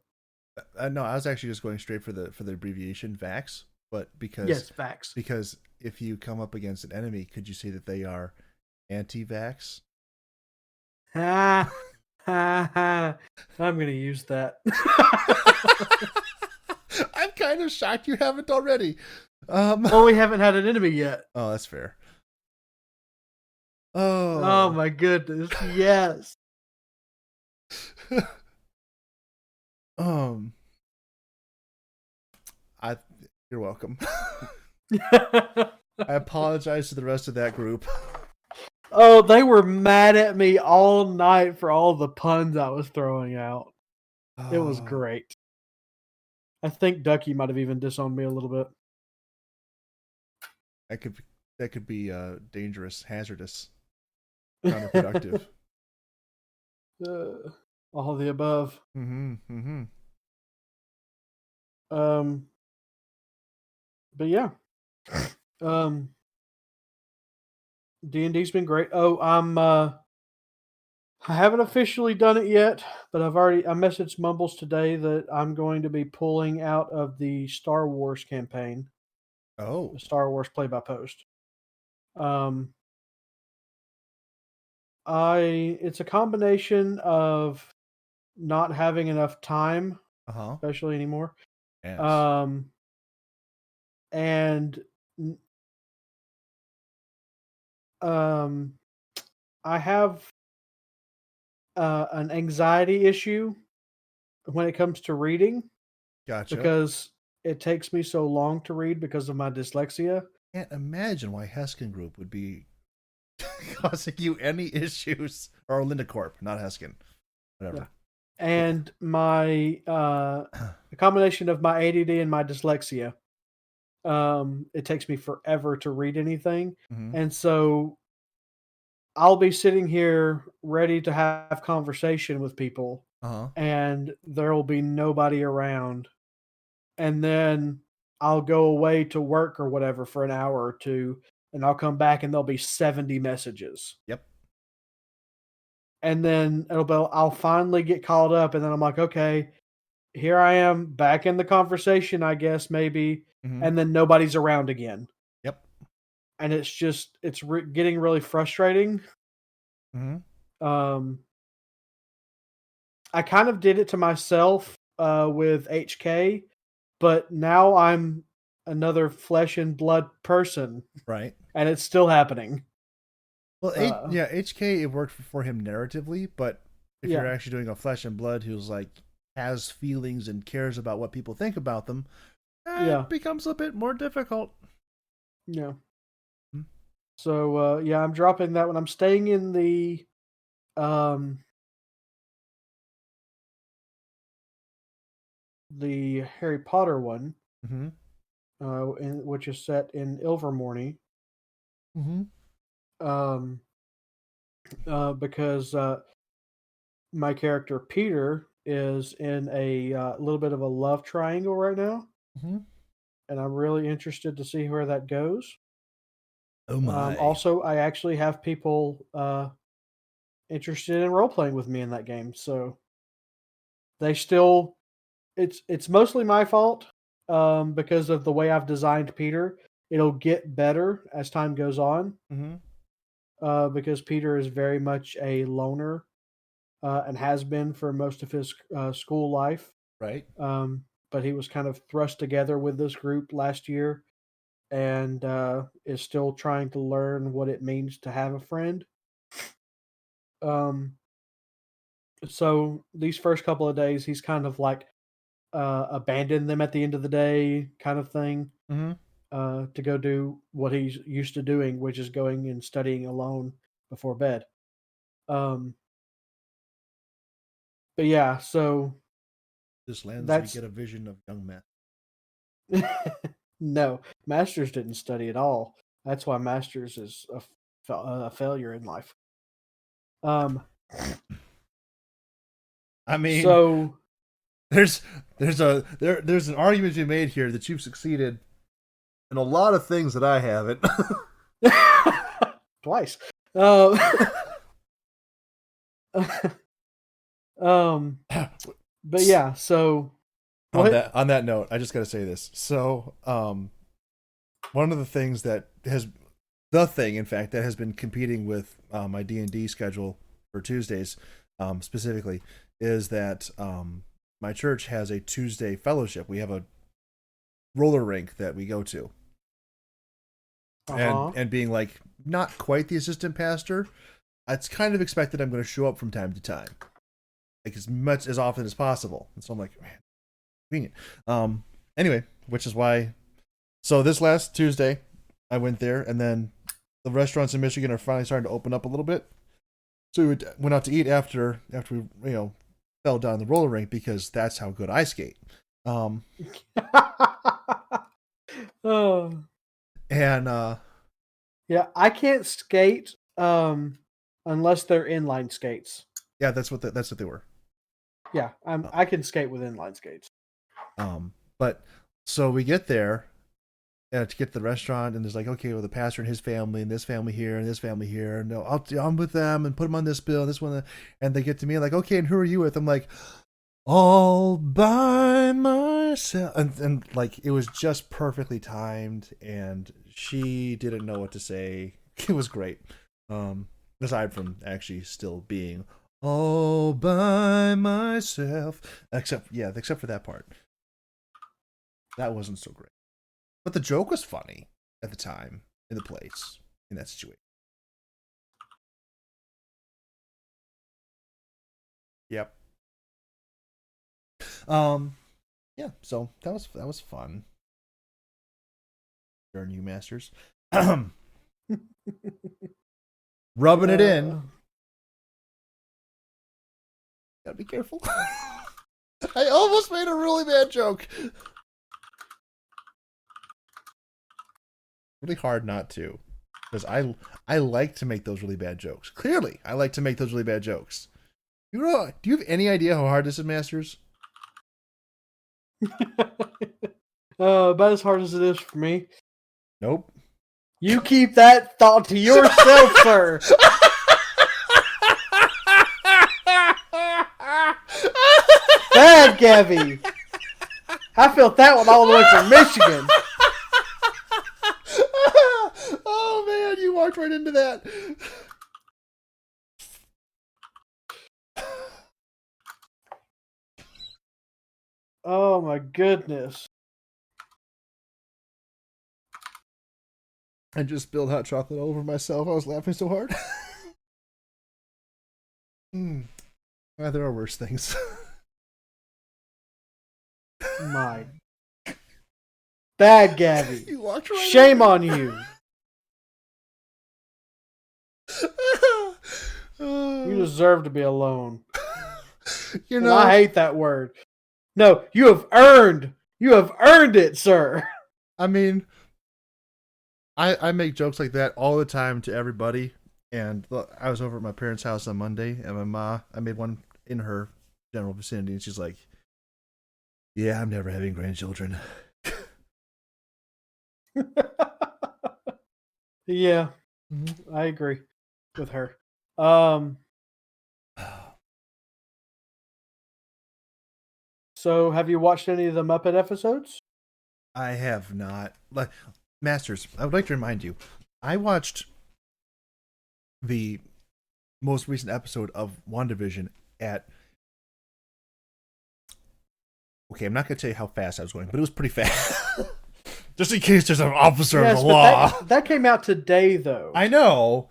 No, I was actually just going straight for the abbreviation VAX, but Yes, Vax. because if you come up against an enemy, could you say that they are anti-vax? Ha ha ha. I'm gonna use that. I'm kind of shocked you haven't already. Well, we haven't had an enemy yet. Oh, that's fair. Oh Oh, my goodness. Yes. um, I. You're welcome. I apologize to the rest of that group. Oh, they were mad at me all night for all the puns I was throwing out. It was great. I think Ducky might have even disowned me a little bit. That could be dangerous, hazardous, counterproductive. All of the above. Mm-hmm. Mm-hmm. But yeah. D&D's been great. Oh, I haven't officially done it yet, but I messaged Mumbles today that I'm going to be pulling out of the Star Wars campaign, Oh. the Star Wars play by post. It's a combination of not having enough time, especially anymore. Yes. And I have an anxiety issue when it comes to reading. Gotcha. Because it takes me so long to read because of my dyslexia. Can't imagine why Heskin Group would be causing you any issues. Or Linda Corp, not Heskin. Whatever. Yeah. And my a combination of my ADD and my dyslexia. It takes me forever to read anything. Mm-hmm. And so I'll be sitting here ready to have conversation with people. And there will be nobody around. And then I'll go away to work or whatever for an hour or two, and I'll come back and there'll be 70 messages. Yep. And then I'll finally get caught up, and then I'm like, okay, here I am back in the conversation, I guess, maybe. Mm-hmm. And then nobody's around again. Yep. And it's just, getting really frustrating. Mm-hmm. I kind of did it to myself with HK, but now I'm another flesh and blood person. Right. And it's still happening. Well, HK, it worked for him narratively, but if you're actually doing a flesh and blood who's like has feelings and cares about what people think about them, it becomes a bit more difficult. Yeah. Mm-hmm. So I'm dropping that one. I'm staying in the Harry Potter one, which is set in Ilvermorny. Because my character Peter is in a little bit of a love triangle right now, and I'm really interested to see where that goes. Oh my! Also, I actually have people interested in role playing with me in that game, so they still. It's mostly my fault because of the way I've designed Peter. It'll get better as time goes on. because Peter is very much a loner and has been for most of his school life. Right. But he was kind of thrust together with this group last year and is still trying to learn what it means to have a friend. Um, so these first couple of days, he's kind of like abandoned them at the end of the day, kind of thing, Mm-hmm. to go do what he's used to doing, which is going and studying alone before bed. Um, but yeah, so This lens, we that's get a vision of young men. no, Masters didn't study at all. That's why Masters is a failure in life. Um, I mean, so there's there's an argument to be made here that you've succeeded in a lot of things that I haven't. twice. Um, but yeah, so On that note, I just got to say this. So, one of the things that has the thing, in fact, that has been competing with my D&D schedule for Tuesdays, specifically, is that my church has a Tuesday fellowship. We have a roller rink that we go to, and being like not quite the assistant pastor, it's kind of expected I'm going to show up from time to time, like as much as often as possible. And so I'm like, man, convenient. Anyway, which is why. So this last Tuesday, I went there, and then the restaurants in Michigan are finally starting to open up a little bit. So we went out to eat after we fell down the roller rink because that's how good I skate. oh, And yeah, I can't skate unless they're inline skates. yeah, that's what they were. Yeah, I can skate with inline skates. But so we get there to get to the restaurant, and there's like, okay, well, the pastor and his family, and this family here, and this family here, and I'm with them, and put them on this bill, and this one, and they get to me like, okay, and who are you with? I'm like, all by myself, and like it was just perfectly timed, and she didn't know what to say. It was great. Aside from actually still being all by myself, except for that part. That wasn't so great. But the joke was funny at the time, in the place, in that situation. Yep. Yeah, so that was fun. Darn you, Masters. Rubbing it in. Gotta be careful. I almost made a really bad joke. Really hard not to, because I like to make those really bad jokes. Clearly, I like to make those really bad jokes. Do you have any idea how hard this is, Masters? About as hard as it is for me. Nope. You keep that thought to yourself, sir. Bad, Gabby. I felt that one all the way from Michigan. Oh man, you walked right into that. Oh my goodness. I just spilled hot chocolate all over myself. I was laughing so hard. Well, there are worse things. My bad, Gabby. You walked right Shame on you. You deserve to be alone. You And know, I hate that word. No, you have earned it, sir. I mean, I make jokes like that all the time to everybody. And I was over at my parents' house on Monday, and my ma, I made one in her general vicinity, and she's like, "Yeah, I'm never having grandchildren." Yeah, I agree with her. So have you watched any of the Muppet episodes? I have not. Like, Masters, I would like to remind you, I watched the most recent episode of WandaVision at. Okay, I'm not going to tell you how fast I was going, but it was pretty fast. Just in case there's an officer of the law. That came out today, though. I know,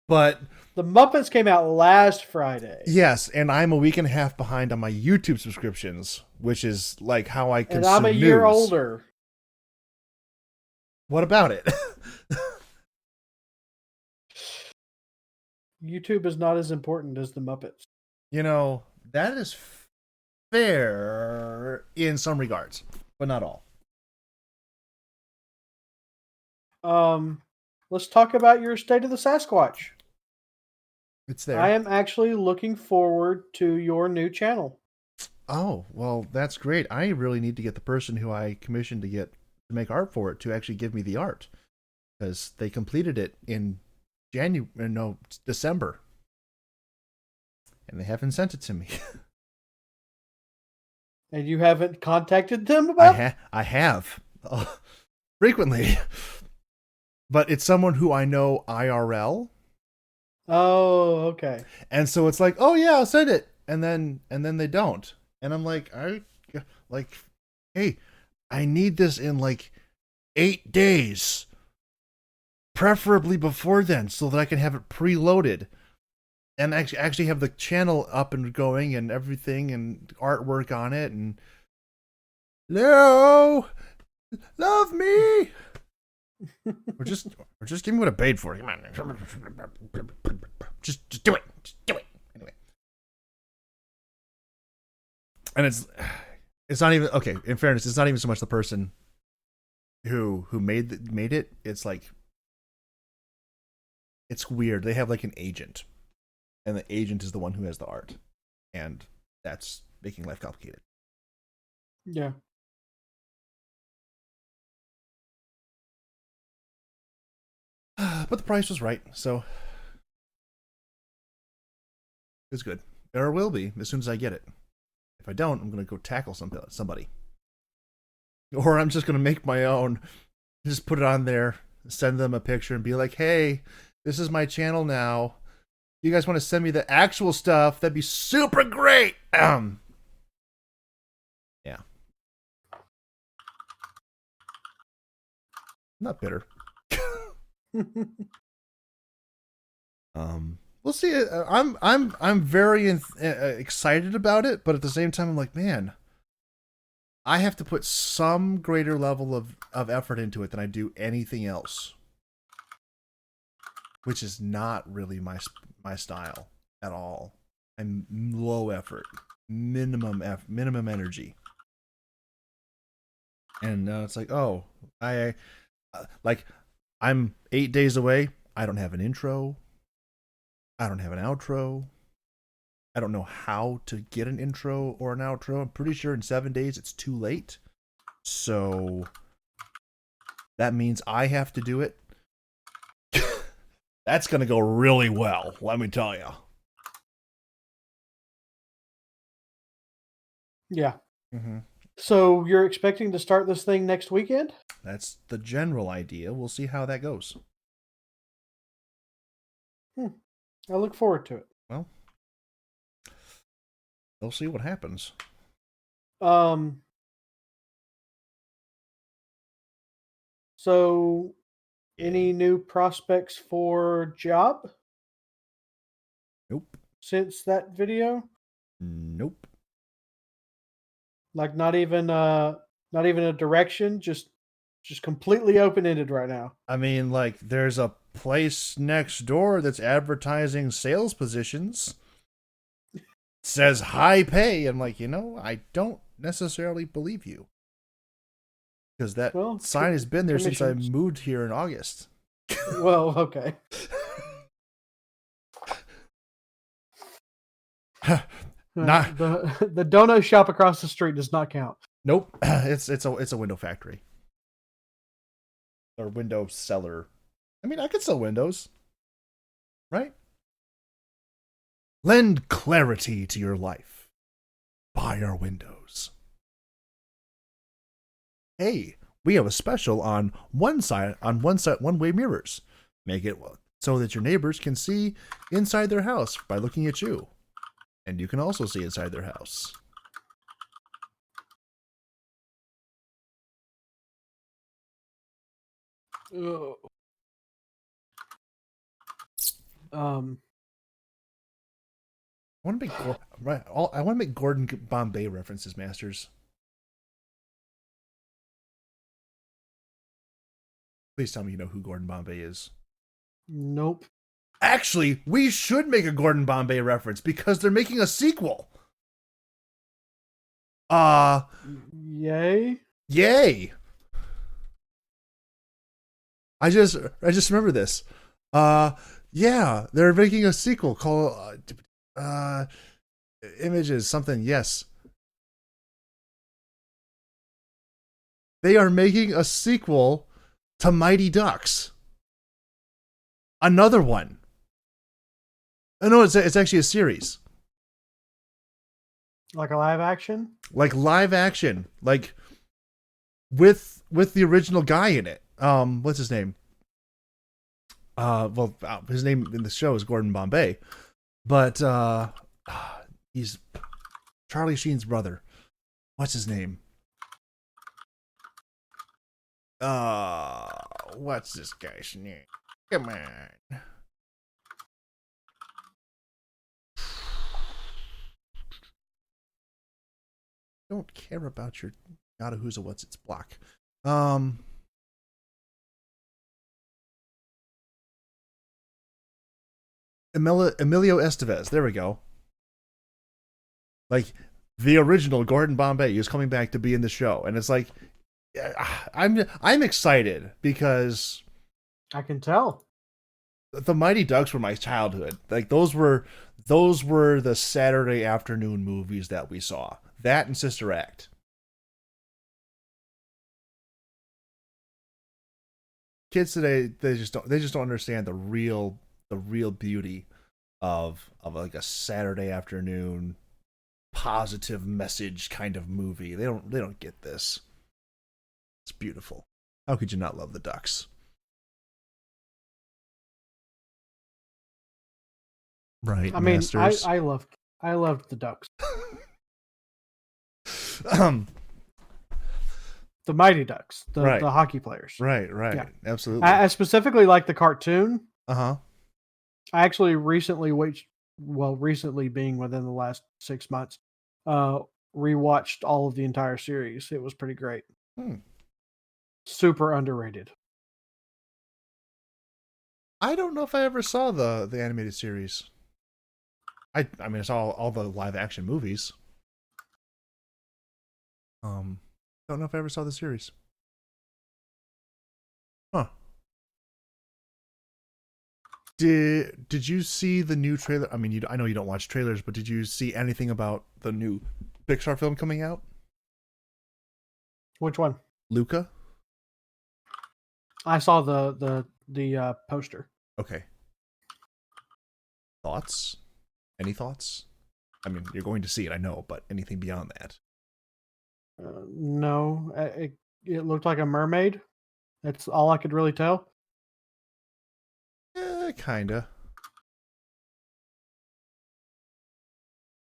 but the Muppets came out last Friday. Yes, and I'm a week and a half behind on my YouTube subscriptions, which is like how I consume news. And I'm a year older. What about it? YouTube is not as important as the Muppets. You know, that is fair in some regards, but not all. Let's talk about your State of the Sasquatch. It's there. I am actually looking forward to your new channel. Oh, well, that's great. I really need to get the person who I commissioned to make art for it to actually give me the art, because they completed it in December, and they haven't sent it to me. And you haven't contacted them about it? I have frequently, but it's someone who I know IRL. Oh, okay. And so it's like, oh yeah, I'll send it, and then they don't, and I'm like, hey, I need this in like 8 days, preferably before then, so that I can have it preloaded and actually have the channel up and going and everything and artwork on it. And no, love me. or just give me what I paid for. Come on, just do it. Just do it anyway. And it's not even okay. In fairness, it's not even so much the person who made it. It's like, it's weird. They have like an agent, and the agent is the one who has the art, and that's making life complicated. Yeah. But the price was right, so it's good. Or will be as soon as I get it. If I don't, I'm going to go tackle somebody. Or I'm just going to make my own, just put it on there, send them a picture and be like, hey, this is my channel now. You guys want to send me the actual stuff? That'd be super great. Yeah. Not bitter. We'll see. I'm very excited about it, but at the same time, I'm like, man, I have to put some greater level of effort into it than I do anything else, which is not really my style at all. I'm low effort, minimum energy, and it's like, oh, I'm 8 days away. I don't have an intro. I don't have an outro. I don't know how to get an intro or an outro. I'm pretty sure in 7 days it's too late. So that means I have to do it. That's going to go really well, let me tell you. Yeah. Mm-hmm. So you're expecting to start this thing next weekend? That's the general idea. We'll see how that goes. I look forward to it. Well, we'll see what happens. So any new prospects for job? Nope. Since that video? Nope. Like not even a direction, just completely open-ended right now. I mean, like, there's a place next door that's advertising sales positions. It says high pay. I'm like, I don't necessarily believe you. Because that sign has been there since I moved here in August. Well, okay. The donut shop across the street does not count. Nope. It's a window factory. Or window seller. I mean, I could sell windows. Right? Lend clarity to your life. Buy our windows. Hey, we have a special on one way mirrors. Make it so that your neighbors can see inside their house by looking at you. And you can also see inside their house. Ugh. I want to make Gordon Bombay references, Masters. Please tell me you know who Gordon Bombay is. Nope. Actually, we should make a Gordon Bombay reference because they're making a sequel. Yay. Yay. I just remember this. Yeah, they're making a sequel called Images something. Yes. They are making a sequel to Mighty Ducks. Another one. Oh no, it's actually a series. Like a live action? Like live action. Like with the original guy in it. What's his name? His name in the show is Gordon Bombay. But he's Charlie Sheen's brother. What's his name? What's this guy's name? Come on. Don't care about your gotta who's a what's its block. Emilio Estevez. There we go. Like the original Gordon Bombay is coming back to be in the show, and it's like I'm excited because I can tell. The Mighty Ducks were my childhood. Like those were the Saturday afternoon movies that we saw. That and Sister Act. Kids today, they just don't understand the real beauty of like a Saturday afternoon positive message kind of movie. They don't get this. It's beautiful. How could you not love the Ducks? Right. I mean, Masters. I loved the Ducks. The Mighty Ducks, the hockey players. Right. Yeah. Absolutely. I specifically like the cartoon. Uh-huh. I actually recently being within the last 6 months, rewatched all of the entire series. It was pretty great. Super underrated. I don't know if I ever saw the animated series. I mean, I saw all the live action movies. Don't know if I ever saw the series. Huh. Did you see the new trailer? I mean, I know you don't watch trailers, but did you see anything about the new Pixar film coming out? Which one? Luca? I saw the poster. Okay. Thoughts? Any thoughts? I mean, you're going to see it, I know, but anything beyond that? No, it looked like a mermaid. That's all I could really tell. Kinda.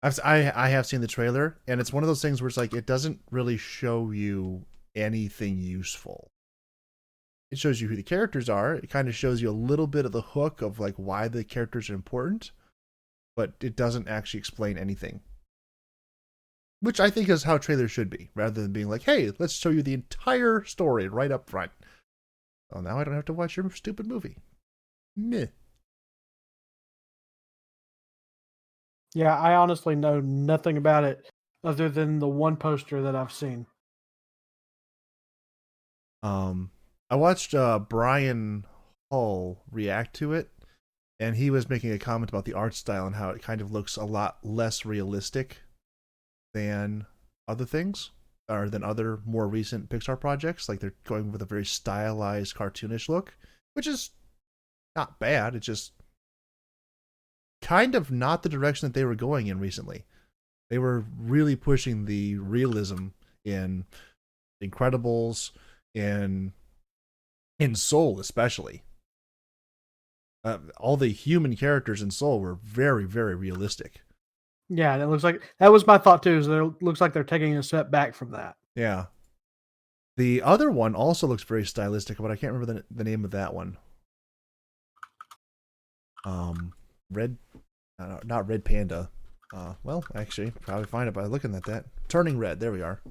I have seen the trailer, and it's one of those things where it's like it doesn't really show you anything useful. It shows you who the characters are. It kind of shows you a little bit of the hook of like why the characters are important, but it doesn't actually explain anything. Which I think is how trailers should be, rather than being like, hey, let's show you the entire story right up front. Well, now I don't have to watch your stupid movie. Meh. Yeah, I honestly know nothing about it other than the one poster that I've seen. I watched Brian Hull react to it, and he was making a comment about the art style and how it kind of looks a lot less realistic than other things, or than other more recent Pixar projects. Like they're going with a very stylized, cartoonish look, which is not bad. It's just kind of not the direction that they were going in recently. They were really pushing the realism in Incredibles, in Soul especially. All the human characters in Soul were very, very realistic. Yeah, and it looks like that was my thought too. Is it looks like they're taking a step back from that. Yeah. The other one also looks very stylistic, but I can't remember the name of that one. Red, not Red Panda. Well, actually, probably find it by looking at that. Turning Red. There we are.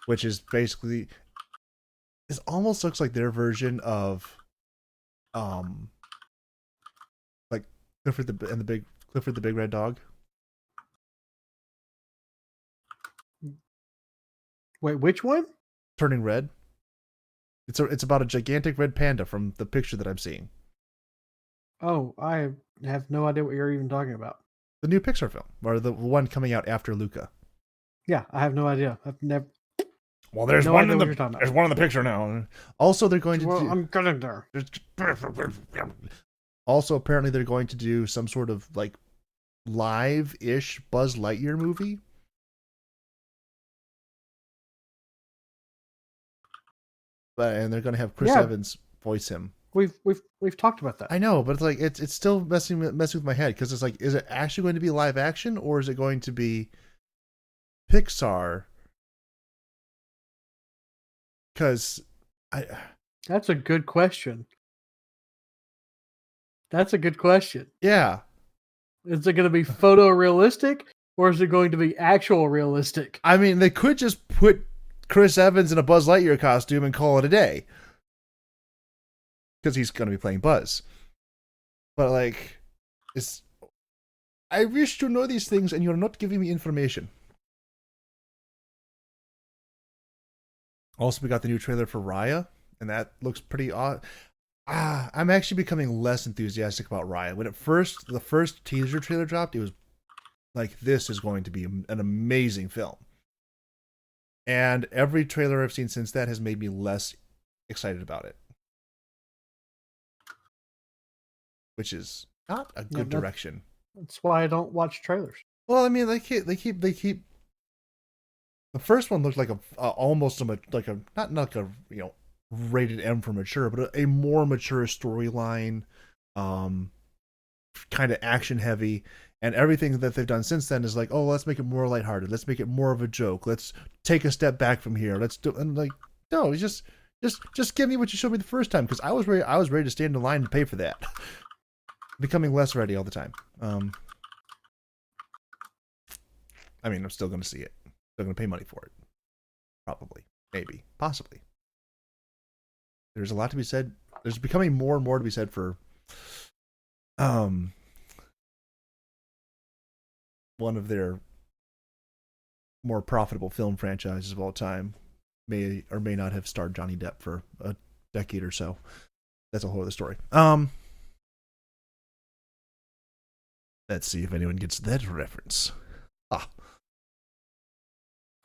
Which is basically, it almost looks like their version of, like Clifford the Big Red Dog. Wait, which one? Turning Red. It's about a gigantic red panda from the picture that I'm seeing. Oh, I have no idea what you're even talking about. The new Pixar film, or the one coming out after Luca. Yeah, I have no idea. I've never. Well, there's no one idea what you're talking about. there's one in the picture now. Also, they're going to Well, do. I'm getting there. Also, apparently, they're going to do some sort of like live-ish Buzz Lightyear movie. And they're going to have Chris Evans voice him. We've talked about that. I know, but it's like it's still messing with my head because it's like, is it actually going to be live action or is it going to be Pixar? Because That's a good question. That's a good question. Yeah. Is it going to be photorealistic or is it going to be actual realistic? I mean, they could just put Chris Evans in a Buzz Lightyear costume and call it a day. Because he's going to be playing Buzz. But like, I wish to know these things and you're not giving me information. Also, we got the new trailer for Raya, and that looks pretty odd. I'm actually becoming less enthusiastic about Raya. When the first teaser trailer dropped, it was like, this is going to be an amazing film. And every trailer I've seen since that has made me less excited about it. Which is not a good direction. That's why I don't watch trailers. Well, I mean, they keep. The first one looked like almost like a not like a rated M for mature, but a more mature storyline, kind of action heavy, and everything that they've done since then is like, oh, let's make it more lighthearted. Let's make it more of a joke. Let's take a step back from here. Let's do and like no, just give me what you showed me the first time because I was ready to stand in line and pay for that. Becoming less ready all the time. I mean, I'm still going to see it. Still going to pay money for it. Probably. Maybe. Possibly. There's a lot to be said. There's becoming more and more to be said for one of their more profitable film franchises of all time may or may not have starred Johnny Depp for a decade or so. That's a whole other story. Let's see if anyone gets that reference.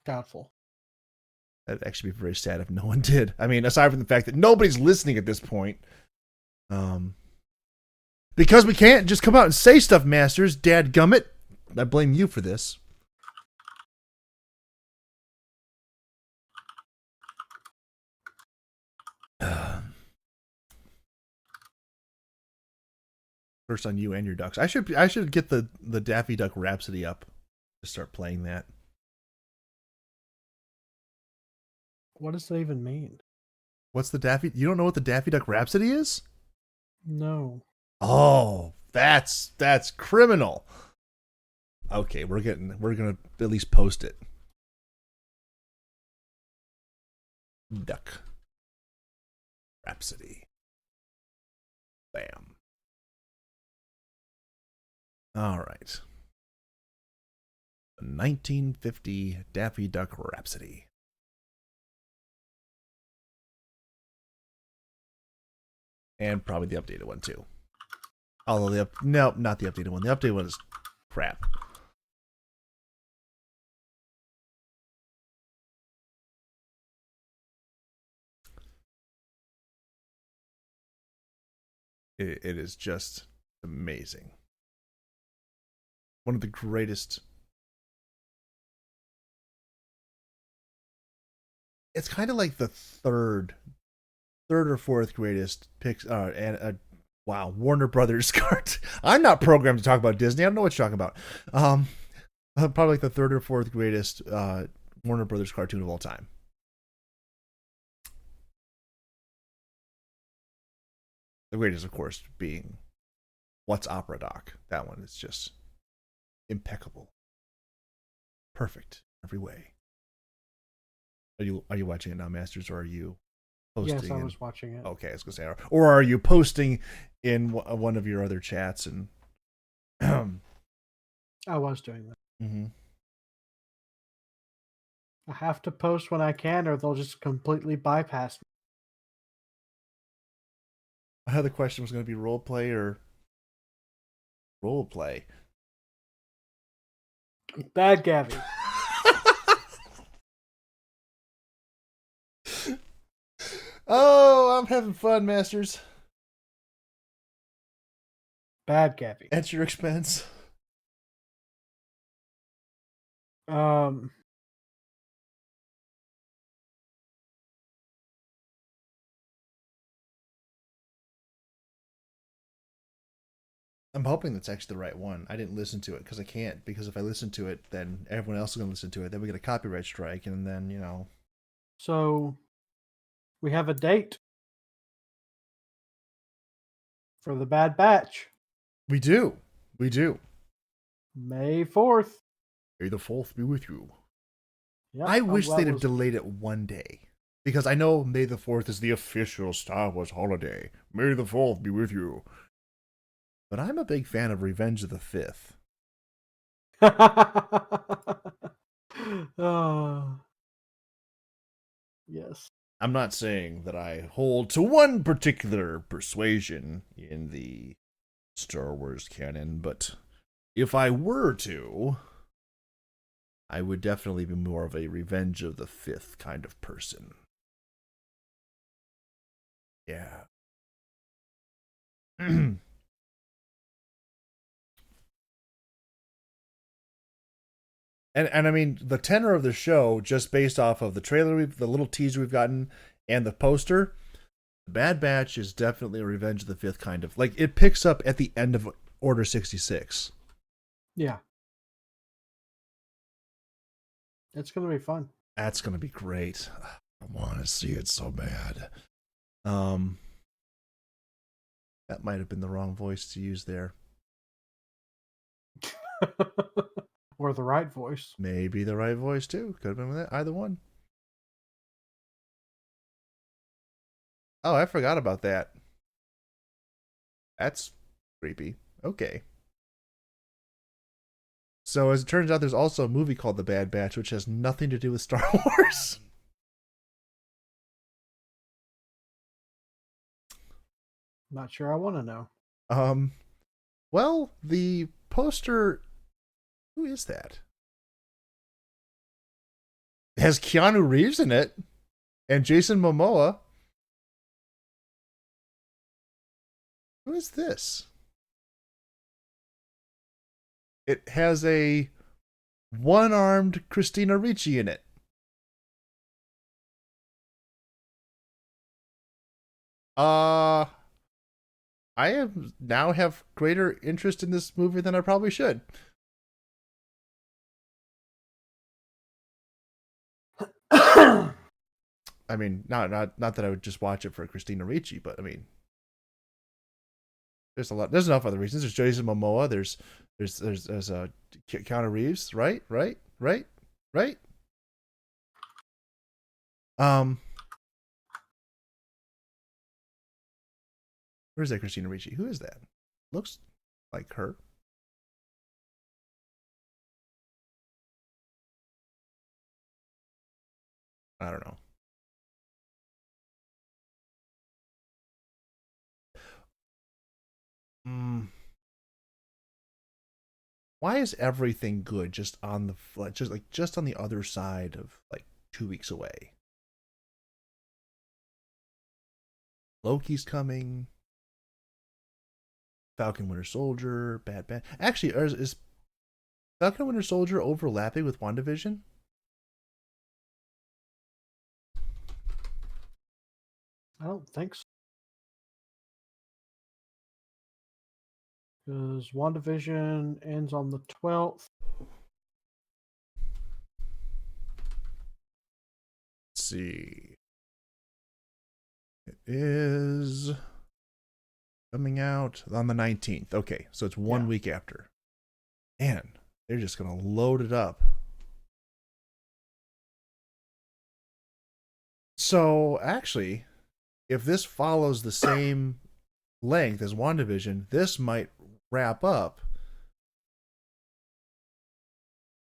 Doubtful. That'd actually be very sad if no one did. I mean, aside from the fact that nobody's listening at this point. Because we can't just come out and say stuff, Masters. Dadgummit. I blame you for this. First on you and your ducks. I should get the Daffy Duck Rhapsody up to start playing that. What does that even mean? What's the Daffy? You don't know what the Daffy Duck Rhapsody is? No. Oh, that's criminal. Okay, we're gonna at least post it. Duck Rhapsody. Bam. All right. The 1950 Daffy Duck Rhapsody. And probably the updated one too. Although no, not the updated one. The updated one is crap. It is just amazing. One of the greatest. It's kind of like the third third or fourth greatest picks. Wow, Warner Brothers cart. I'm not programmed to talk about Disney. I don't know what you're talking about. Probably like the third or fourth greatest Warner Brothers cartoon of all time. The greatest, of course, being What's Opera Doc. That one is just impeccable, perfect every way. Are you watching it now, Masters, or are you posting? Yes, I was watching it. Okay, I was gonna say, or are you posting in one of your other chats? And I was doing that. Mm-hmm. I have to post when I can, or they'll just completely bypass me. My other question was going to be role play or role play. Bad Gabby. Oh, I'm having fun, Masters. Bad Gabby. At your expense. I'm hoping that's actually the right one. I didn't listen to it because I can't. Because if I listen to it, then everyone else is going to listen to it. Then we get a copyright strike, and then, you know. So, we have a date for the Bad Batch. We do. We do. May 4th. May the 4th be with you. Yep, I wish they'd have delayed it one day. Because I know May the 4th is the official Star Wars holiday. May the 4th be with you. But I'm a big fan of Revenge of the 5th. Yes. I'm not saying that I hold to one particular persuasion in the Star Wars canon, but if I were to, I would definitely be more of a Revenge of the 5th kind of person. Yeah. And I mean, the tenor of the show, just based off of the trailer, the little teaser we've gotten, and the poster, Bad Batch is definitely a Revenge of the 5th kind of. Like, it picks up at the end of Order 66. Yeah. It's going to be fun. That's going to be great. I want to see it so bad. That might have been the wrong voice to use there. Or the right voice. Maybe the right voice, too. Could have been with either one. Oh, I forgot about that. That's creepy. Okay. So, as it turns out, there's also a movie called The Bad Batch, which has nothing to do with Star Wars. Not sure I want to know. Well, the poster... Who is that? It has Keanu Reeves in it. And Jason Momoa. Who is this? It has a one-armed Christina Ricci in it. I now have greater interest in this movie than I probably should. I mean, not that I would just watch it for Christina Ricci, but I mean, there's enough other reasons. There's Jason Momoa. There's Keanu Reeves. Right. Where's that Christina Ricci? Who is that? Looks like her. I don't know. Why is everything good just on the other side of like 2 weeks away? Loki's coming. Falcon Winter Soldier, Bad Batch. Actually, is Falcon Winter Soldier overlapping with WandaVision? I don't think so. Because WandaVision ends on the 12th. Let's see. It is coming out on the 19th. Okay, so it's 1 week after. Man, they're just going to load it up. So, actually, if this follows the same length as WandaVision, this might wrap up.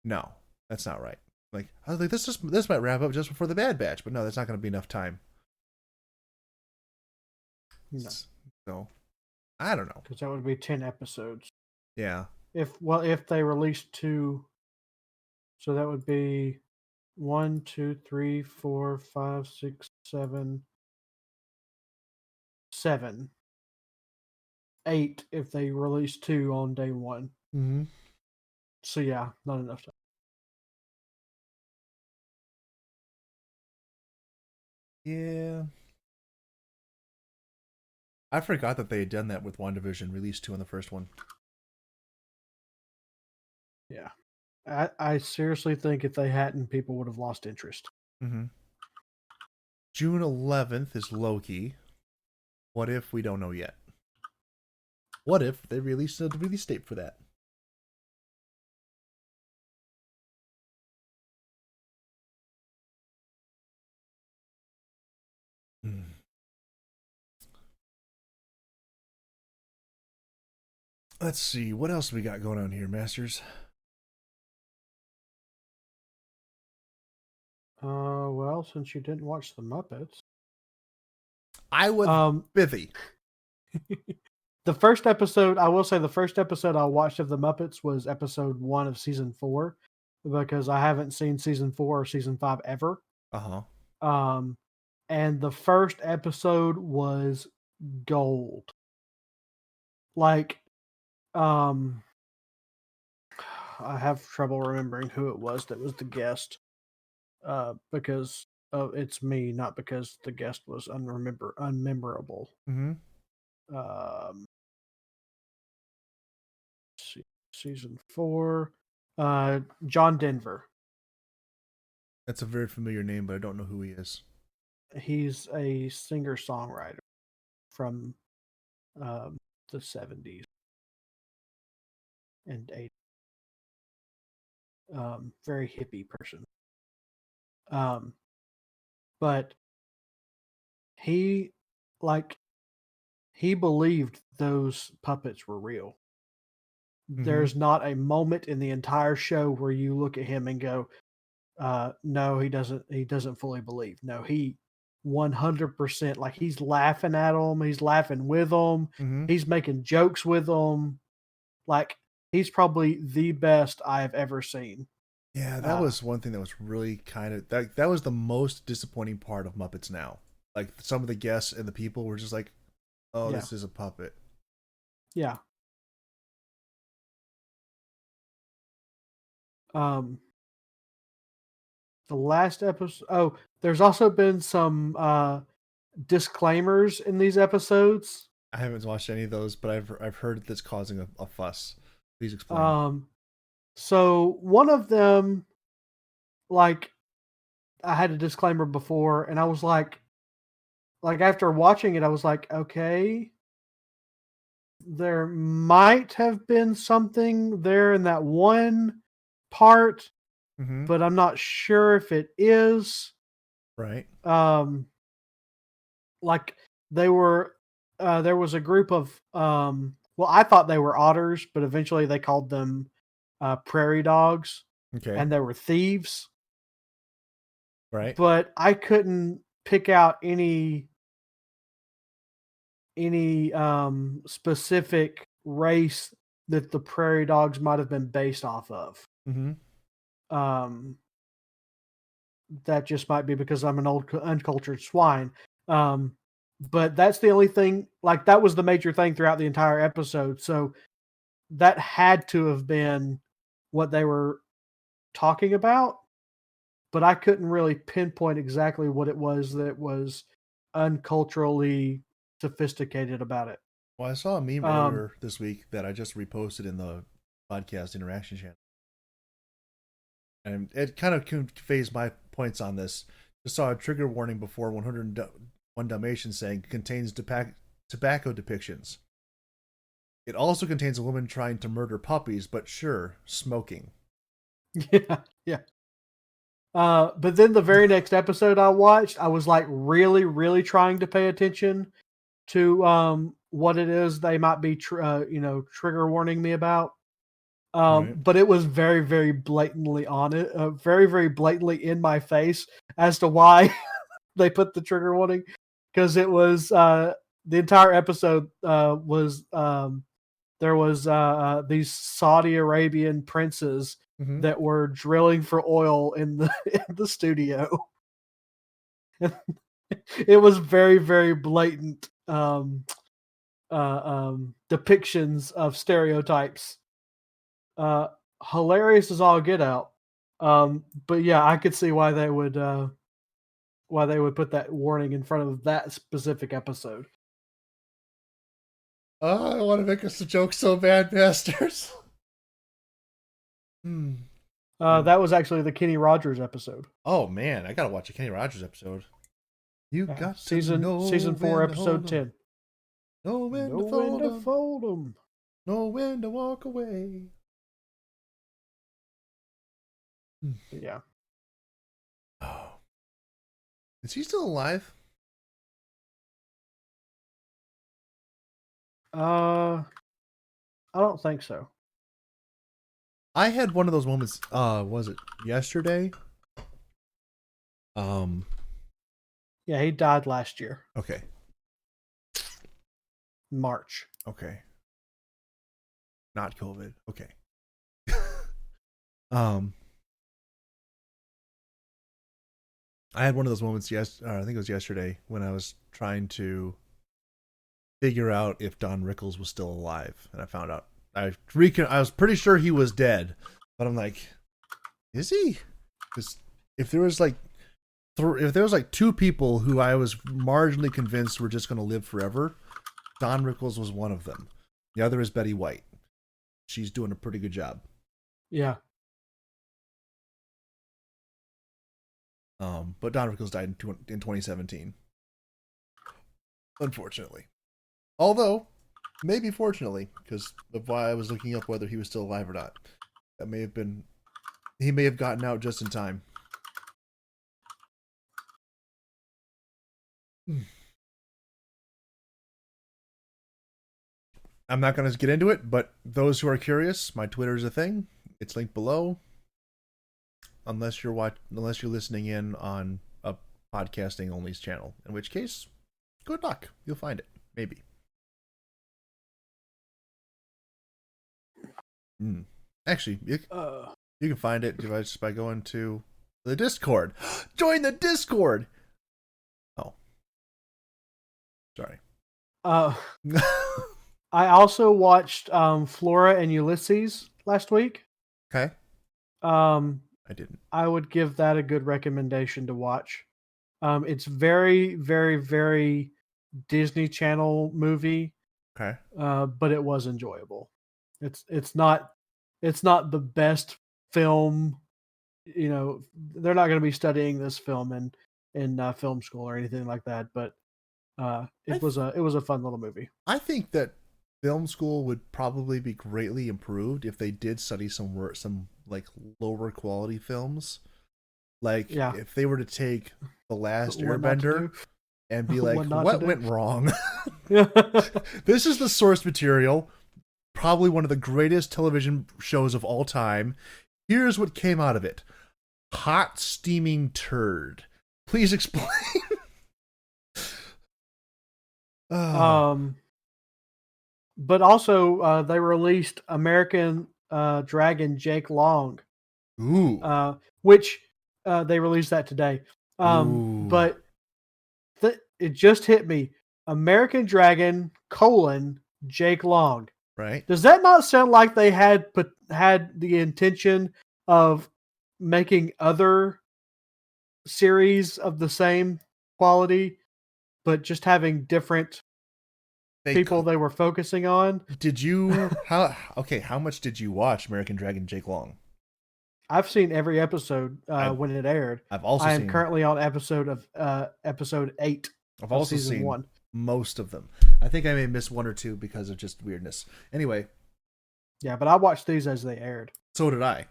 No, that's not right. Like, I was like, this might wrap up just before the Bad Batch, but no, that's not going to be enough time. No. So, I don't know. Because that would be 10 episodes. Yeah. If they released 2, so that would be 1, 2, 3, 4, 5, 6, 7, 7, 8 if they release 2 on day 1. Mm-hmm. So yeah, not enough time. Yeah. I forgot that they had done that with WandaVision, released 2 on the first one. Yeah. I seriously think if they hadn't, people would have lost interest. Mm-hmm. June 11th is Loki. What if we don't know yet? What if they release a release date for that? Let's see. What else we got going on here, Masters? Well, since you didn't watch the Muppets, I was busy. The first episode, I will say, the first episode I watched of the Muppets was episode 1 of season 4, because I haven't seen season 4 or season 5 ever. And the first episode was gold. Like, I have trouble remembering who it was that was the guest, because it's me, not because the guest was unmemorable. Mm-hmm. Season 4, John Denver. That's a very familiar name, but I don't know who he is. He's a singer-songwriter from the 70s and 80s. Very hippie person. But he believed those puppets were real. Mm-hmm. There's not a moment in the entire show where you look at him and go, no, he doesn't fully believe. No, he 100%, like, he's laughing at them, he's laughing with them, Mm-hmm. he's making jokes with them. Like, he's probably the best I have ever seen. Yeah, that was one thing that was really kind of that was the most disappointing part of Muppets Now. Like, some of the guests and the people were just like, "Oh, this is a puppet." Yeah. The last episode. Oh, there's also been some disclaimers in these episodes. I haven't watched any of those, but I've heard that's causing a fuss. Please explain. So one of them, like, I had a disclaimer before, and I was like after watching it, I was like, okay, there might have been something there in that one part, Mm-hmm. but I'm not sure if it is. Right. Like, they were, there was a group of, well, I thought they were otters, but eventually they called them prairie dogs. Okay. And they were thieves. Right. But I couldn't pick out any specific race that the prairie dogs might have been based off of. Mm-hmm. That just might be because I'm an old uncultured swine. But that's the only thing, like, that was the major thing throughout the entire episode. So that had to have been what they were talking about, but I couldn't really pinpoint exactly what it was that was unculturally sophisticated about it. Well, I saw a meme Um, earlier this week that I just reposted in the podcast interaction channel, and it kind of conveys my points on this. Just saw a trigger warning before 101 Dalmatians saying contains tobacco depictions. It also contains a woman trying to murder puppies, but sure, smoking. yeah, yeah. But then the very next episode I watched, I was like really, really trying to pay attention to what it is they might be, trigger warning me about. Right. But it was very, very blatantly on it, very, very blatantly in my face as to why they put the trigger warning. Because it was the entire episode was there was these Saudi Arabian princes Mm-hmm. that were drilling for oil in the in the studio. It was very, very blatant depictions of stereotypes. Uh, Hilarious as all get out. But yeah, I could see why they would put that warning in front of that specific episode. Oh, I want to make us a joke so bad, bastards. That was actually the Kenny Rogers episode. Oh man, I gotta watch a Kenny Rogers episode. You got season to know season 4, when to episode hold 'em, 10. know when Know to when fold to 'em, fold 'em. know when to walk away. Yeah. Oh, is he still alive? I don't think so. I had one of those moments. Was it yesterday? Yeah, he died last year, Okay. March. Okay. Not COVID. Okay. I had one of those moments. I think it was yesterday when I was trying to figure out if Don Rickles was still alive, and I found out. I was pretty sure he was dead, but I'm like, is he? Because if there was like two people who I was marginally convinced were just going to live forever, Don Rickles was one of them. The other is Betty White. She's doing a pretty good job. Yeah. But Don Rickles died in 2017. Unfortunately. Although, maybe fortunately, because of why I was looking up whether he was still alive or not. That may have been... He may have gotten out just in time. I'm not going to get into it, but those who are curious, my Twitter is a thing. It's linked below. Unless you're listening in on a podcasting only's channel, in which case, good luck. You'll find it, maybe. Actually, you can find it just by going to the Discord. Join the Discord. Oh, sorry. I also watched Flora and Ulysses last week. Okay. I didn't. I would give that a good recommendation to watch. It's very, very, very Disney Channel movie. Okay. But it was enjoyable. It's not the best film. You know, they're not going to be studying this film in film school or anything like that. But it was a fun little movie. I think that film school would probably be greatly improved if they did study some like lower quality films. Like if they were to take The Last Airbender and be like, what went wrong? This is the source material, probably one of the greatest television shows of all time. Here's what came out of it. Hot steaming turd. Please explain. But also they released American Dragon Jake Long. Ooh. Which they released that today. But it just hit me. American Dragon, Jake Long. Right. Does that not sound like they had the intention of making other series of the same quality but just having different people they were focusing on. Did you how much did you watch American Dragon Jake Long? I've seen every episode when it aired. I am currently on episode 8 I've of also season seen 1. most of them. I think I may miss one or two because of just weirdness. Anyway. Yeah, but I watched these as they aired. So did I.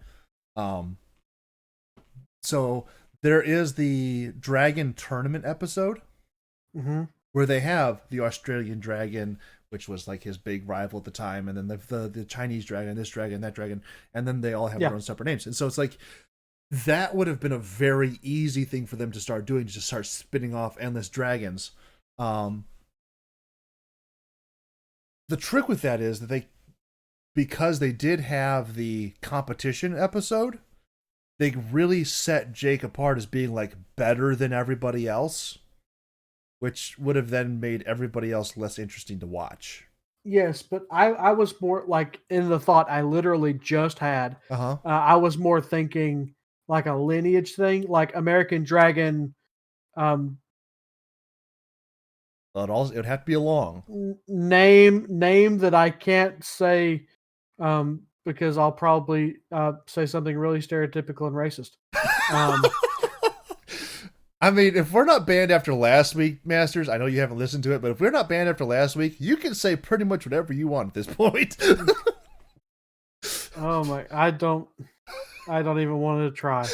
So there is the Dragon Tournament episode where they have the Australian Dragon, which was like his big rival at the time, and then the Chinese Dragon, this Dragon, that Dragon, and then they all have their own separate names. And so it's like that would have been a very easy thing for them to start doing, to just start spinning off endless dragons. The trick with that is that because they did have the competition episode, they really set Jake apart as being like better than everybody else, which would have then made everybody else less interesting to watch. Yes, but I was more like in the thought I literally just had. I was more thinking like a lineage thing, like American Dragon. It would have to be a long name that I can't say because I'll probably say something really stereotypical and racist. I mean, if we're not banned after last week, Masters, I know you haven't listened to it, but if we're not banned after last week, you can say pretty much whatever you want at this point. Oh my, I don't even want to try.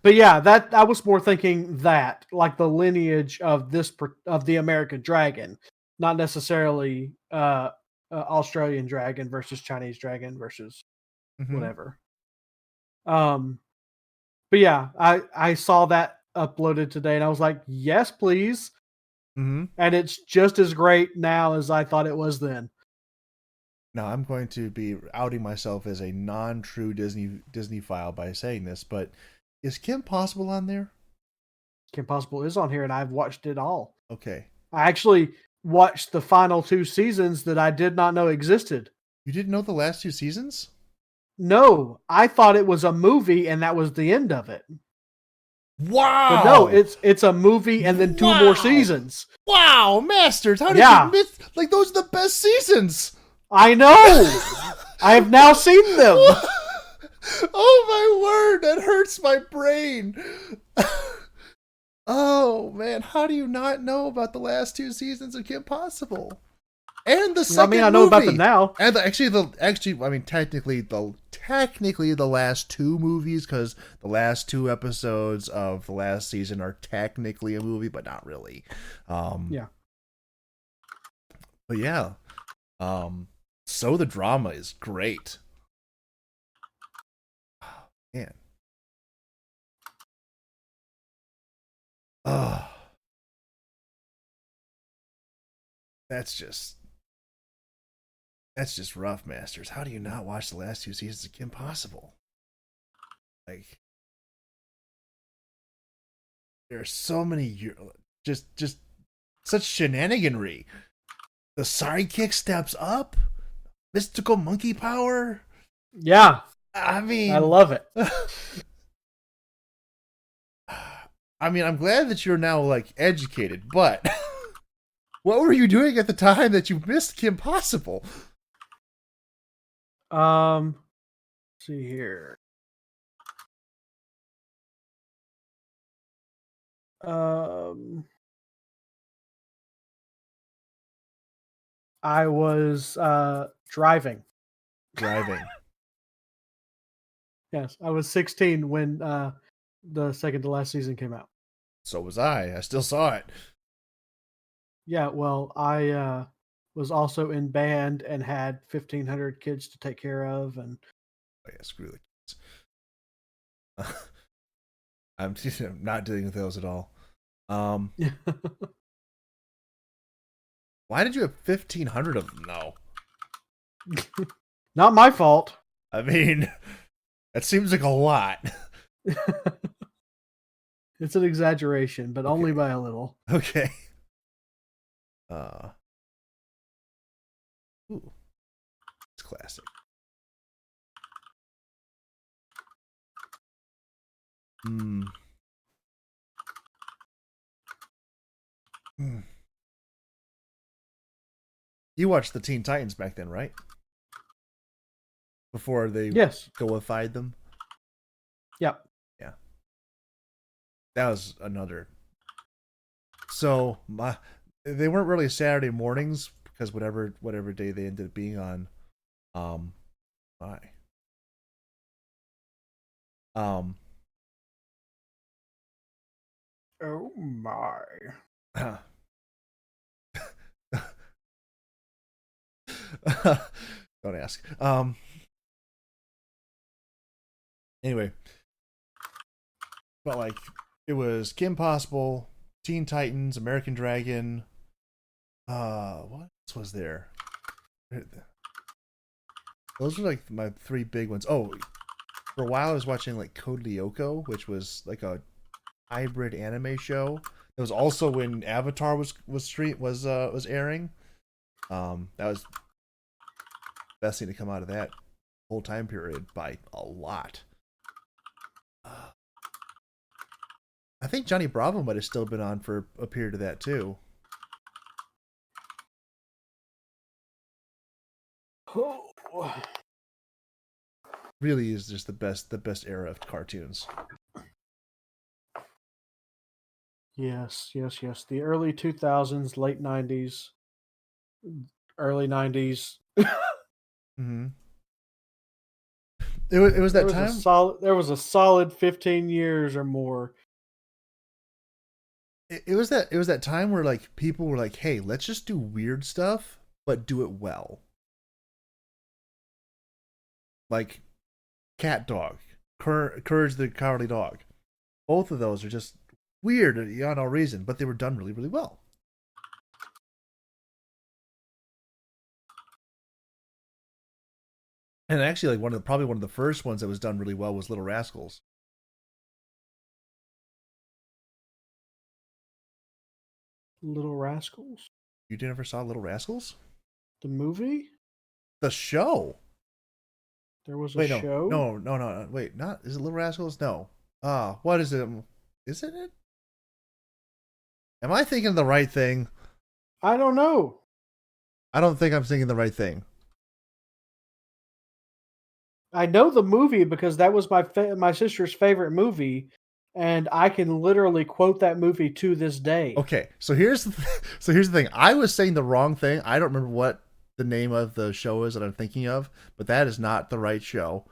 But yeah, that I was more thinking that like the lineage of the American Dragon, not necessarily Australian Dragon versus Chinese Dragon versus whatever. But yeah, I saw that uploaded today, and I was like, yes, please. And it's just as great now as I thought it was then. Now, I'm going to be outing myself as a non-true Disney file by saying this, but is Kim Possible on there? Kim Possible is on here, and I've watched it all. Okay. I actually watched the final 2 seasons that I did not know existed. You didn't know the last 2 seasons? No, I thought it was a movie and that was the end of it. Wow! But no, it's a movie and then 2 more seasons. Wow, Masters, how did you miss? Like, those are the best seasons. I know. I have now seen them. Oh my word, that hurts my brain. Oh man, how do you not know about the last 2 seasons of Kim Possible? And the second movie. I know about them now. And technically the last 2 movies, because the last 2 episodes of the last season are technically a movie, but not really. Yeah. But yeah. So the drama is great. Oh, man. Oh. That's just rough, Masters. How do you not watch the last 2 seasons of Kim Possible? Like, there are so many just such shenaniganry. The sidekick steps up. Mystical monkey power. Yeah. I mean, I love it. I mean, I'm glad that you're now like educated, but what were you doing at the time that you missed Kim Possible? Let's see here. I was driving. Yes, I was 16 when the second to last season came out. So was I. I still saw it. Yeah, well, I was also in band and had 1,500 kids to take care of, and oh yeah, screw the kids. I'm not dealing with those at all. Why did you have 1,500 of them? No, not my fault. I mean, that seems like a lot. It's an exaggeration, but only by a little. Okay. Ooh, it's classic. Hmm. You watched the Teen Titans back then, right? Before they Yes. goified them. Yep. Yeah, that was another. So they weren't really Saturday mornings because whatever day they ended up being on. My um. Oh my. Don't ask. Anyway, but like it was Kim Possible, Teen Titans, American Dragon. What else was there? Those were like my three big ones. Oh, for a while I was watching like Code Lyoko, which was like a hybrid anime show. It was also when Avatar was airing. That was the best thing to come out of that whole time period by a lot. I think Johnny Bravo might have still been on for a period of that too. Oh. Really is just the best era of cartoons. Yes, yes, yes. The early 2000s, late 90s, early 90s. Mm-hmm. It was that time. There was a solid 15 years or more. It was that time where like people were like, "Hey, let's just do weird stuff, but do it well." Like Cat Dog, Courage the Cowardly Dog. Both of those are just weird beyond all reason, but they were done really, really well. And actually, like probably one of the first ones that was done really well was Little Rascals. Little Rascals. You never saw Little Rascals? The movie? The show. There was a Wait, no, show? no, no, no. Wait, not is it Little Rascals? No. What is it? Isn't it? Am I thinking the right thing? I don't know. I don't think I'm thinking the right thing. I know the movie because that was my sister's favorite movie, and I can literally quote that movie to this day. Okay, so here's the thing. I was saying the wrong thing. I don't remember what the name of the show is that I'm thinking of, but that is not the right show.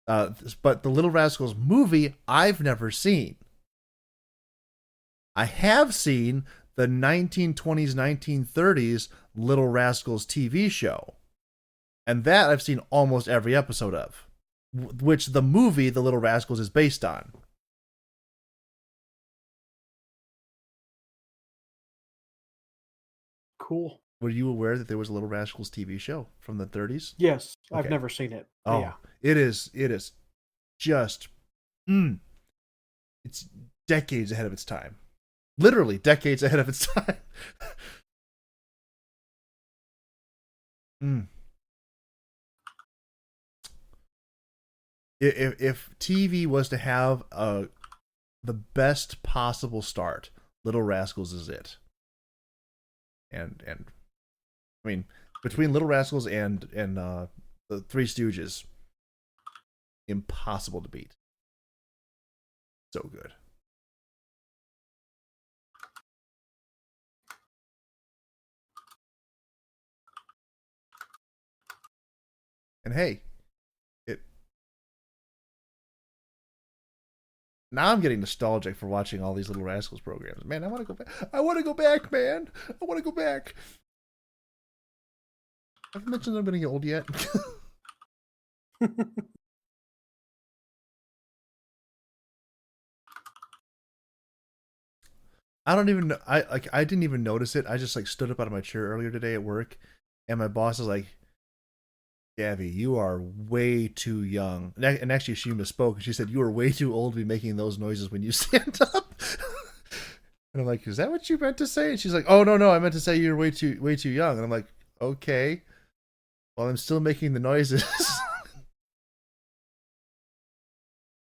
But the Little Rascals movie I've never seen. I have seen the 1920s, 1930s Little Rascals TV show, and that I've seen almost every episode of, which the movie The Little Rascals is based on. Cool. Were you aware that there was a Little Rascals TV show from the 30s? Yes, I've Okay. never seen it. But Oh, yeah. it is just mm, it's decades ahead of its time. Literally decades ahead of its time. mm. If TV was to have the best possible start, Little Rascals is it. And I mean, between Little Rascals and the Three Stooges, impossible to beat. So good. And hey, it now I'm getting nostalgic for watching all these Little Rascals programs. Man, I want to go back. I want to go back, man. I want to go back. Have I mentioned I'm getting old yet? I don't even know. I didn't even notice it. I just like stood up out of my chair earlier today at work, and my boss is like, "Gabby, you are way too young." And actually, she misspoke. She said you are way too old to be making those noises when you stand up. And I'm like, "Is that what you meant to say?" And she's like, "Oh no, I meant to say you're way too young." And I'm like, "Okay, well, I'm still making the noises."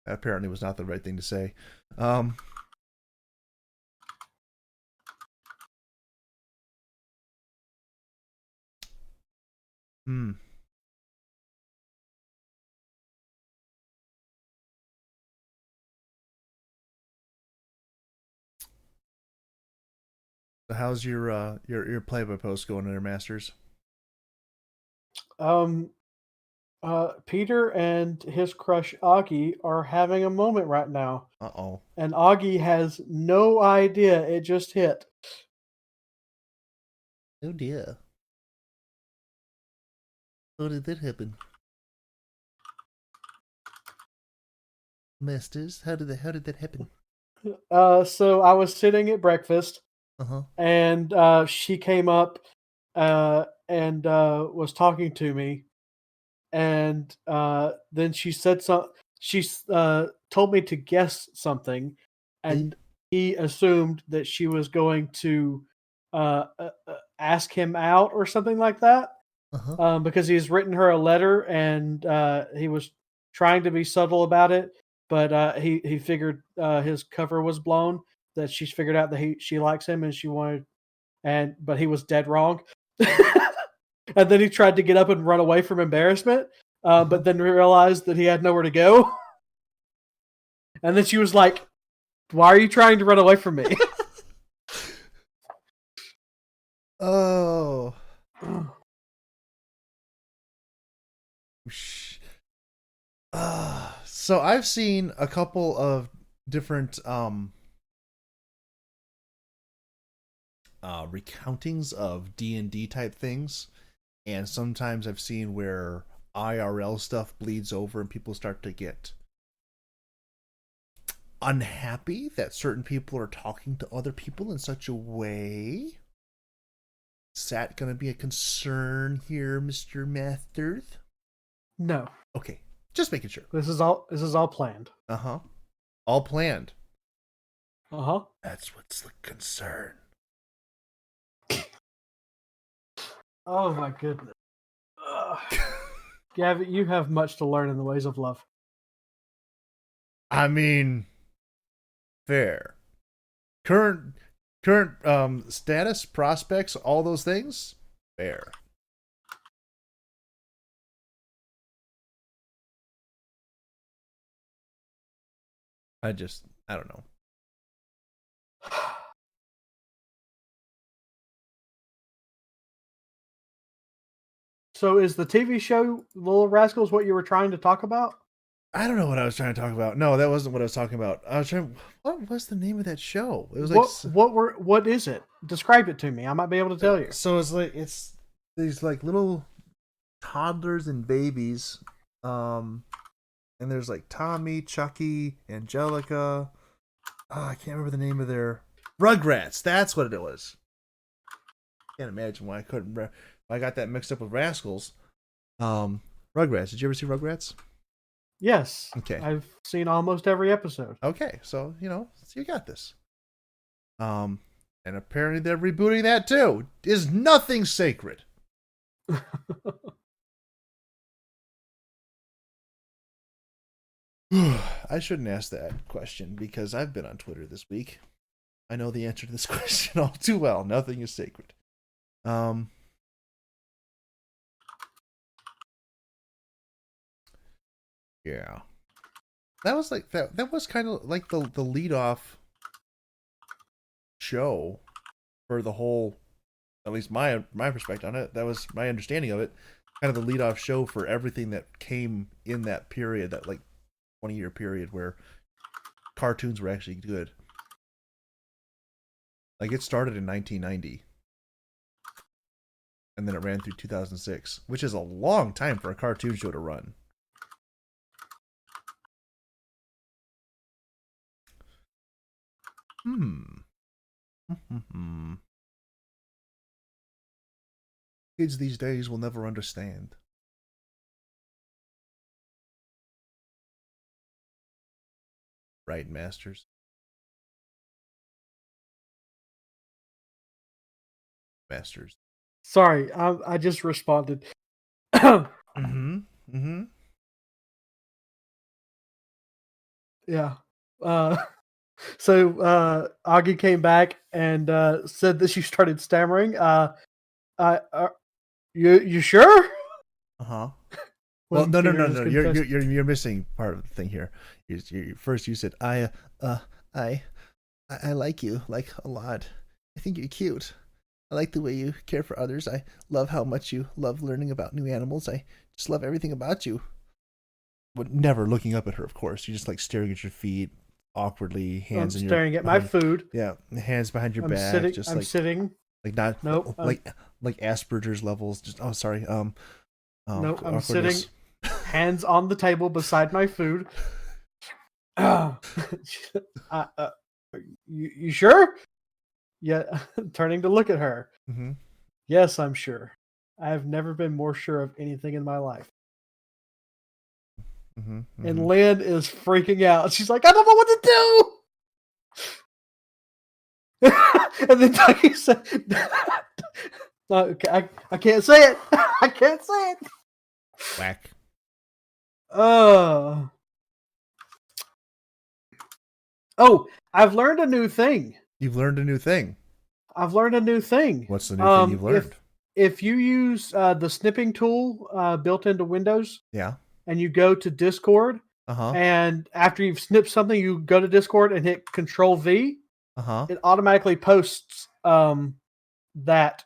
That apparently was not the right thing to say. Um, Hmm. So how's your Playboy post going there, Masters? Um, Peter and his crush Augie are having a moment right now, Uh-oh. and Augie has no idea it just hit. Oh dear. How did that happen? Masters, how did that happen? So I was sitting at breakfast, Uh-huh. and she came up and was talking to me, and then she said something. She told me to guess something, Hey. and he assumed that she was going to ask him out or something like that, Uh-huh. because he's written her a letter, and he was trying to be subtle about it, but he figured his cover was blown. That she's figured out that she likes him, and she wanted, but he was dead wrong. And then he tried to get up and run away from embarrassment, Uh-huh. but then realized that he had nowhere to go. And then she was like, "Why are you trying to run away from me?" Oh. So I've seen a couple of different recountings of D&D type things, and sometimes I've seen where IRL stuff bleeds over and people start to get unhappy that certain people are talking to other people in such a way. Is that going to be a concern here, Mr. Masters? No, Okay, just making sure. this is all planned. Uh-huh. All planned. Uh-huh. That's what's the concern. Oh my goodness. Ugh. Gavin, you have much to learn in the ways of love. I mean, fair. Current status, prospects, all those things, fair. I don't know. So is the TV show Little Rascals what you were trying to talk about? I don't know what I was trying to talk about. No, that wasn't what I was talking about. I was trying. What was the name of that show? It was like What is it? Describe it to me. I might be able to tell you. so. It's these like little toddlers and babies, and there's like Tommy, Chucky, Angelica. Oh, I can't remember the name of their Rugrats. That's what it was. Can't imagine why I couldn't. I got that mixed up with Rascals. Rugrats. Did you ever see Rugrats? Yes. Okay. I've seen almost every episode. Okay, so you got this. And apparently they're rebooting that too. Is nothing sacred? I shouldn't ask that question because I've been on Twitter this week. I know the answer to this question all too well. Nothing is sacred. Yeah. That was like that was kind of like the lead off show for the whole, at least my perspective on it. That was my understanding of it. Kind of the lead off show for everything that came in that period, that like 20-year period where cartoons were actually good. Like it started in 1990 and then it ran through 2006, which is a long time for a cartoon show to run. Kids these days will never understand. Right, Masters? Masters. Sorry, I just responded. Mm-hmm. Mm-hmm. Yeah. Uh, so Augie came back and said that she started stammering. You sure? Uh-huh. Well, When no. Peter just confessed. You're missing part of the thing here. First you said I like you like a lot. I think you're cute. I like the way you care for others. I love how much you love learning about new animals. I just love everything about you. But never looking up at her, of course. You're just like staring at your feet awkwardly, I'm hands in your staring at my behind, food. yeah, hands behind your I'm back, sitting. just I'm sitting. like not Nope. like Asperger's levels. Just oh sorry, Nope. I'm sitting. awkwardness. Hands on the table beside my food. uh, you sure? Yeah. Turning to look at her. Mm-hmm. Yes, I'm sure. I have never been more sure of anything in my life. Mm-hmm. And Mm-hmm. Lynn is freaking out. She's like, I don't know what to do. And then Ducky said, okay, I can't say it. I can't say it. Whack. Oh, I've learned a new thing. You've learned a new thing. I've learned a new thing. What's the new thing you've learned? If you use the snipping tool built into Windows, Yeah. and you go to Discord, Uh-huh. and after you've snipped something, you go to Discord and hit Control V, Uh-huh. it automatically posts that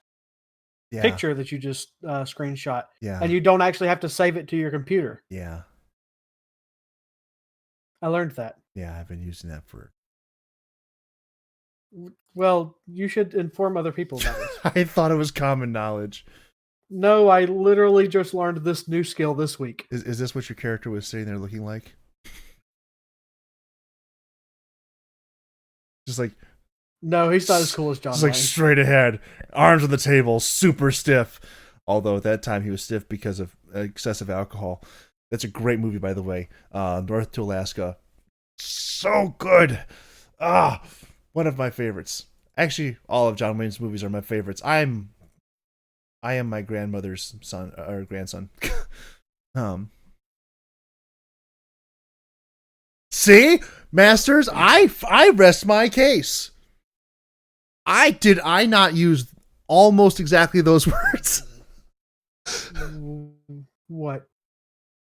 Yeah. picture that you just screenshot, Yeah. and you don't actually have to save it to your computer. Yeah. I learned that. Yeah, I've been using that for Well, you should inform other people about it. I thought it was common knowledge. No, I literally just learned this new skill this week. Is this what your character was sitting there looking like? Just like No, he's not as cool as John just like Wayne. straight ahead, arms on the table, super stiff. Although at that time he was stiff because of excessive alcohol. That's a great movie, by the way. North to Alaska, so good. One of my favorites. Actually, all of John Wayne's movies are my favorites. I am my grandmother's son or grandson. See, Masters, I rest my case. Did I not use almost exactly those words? What?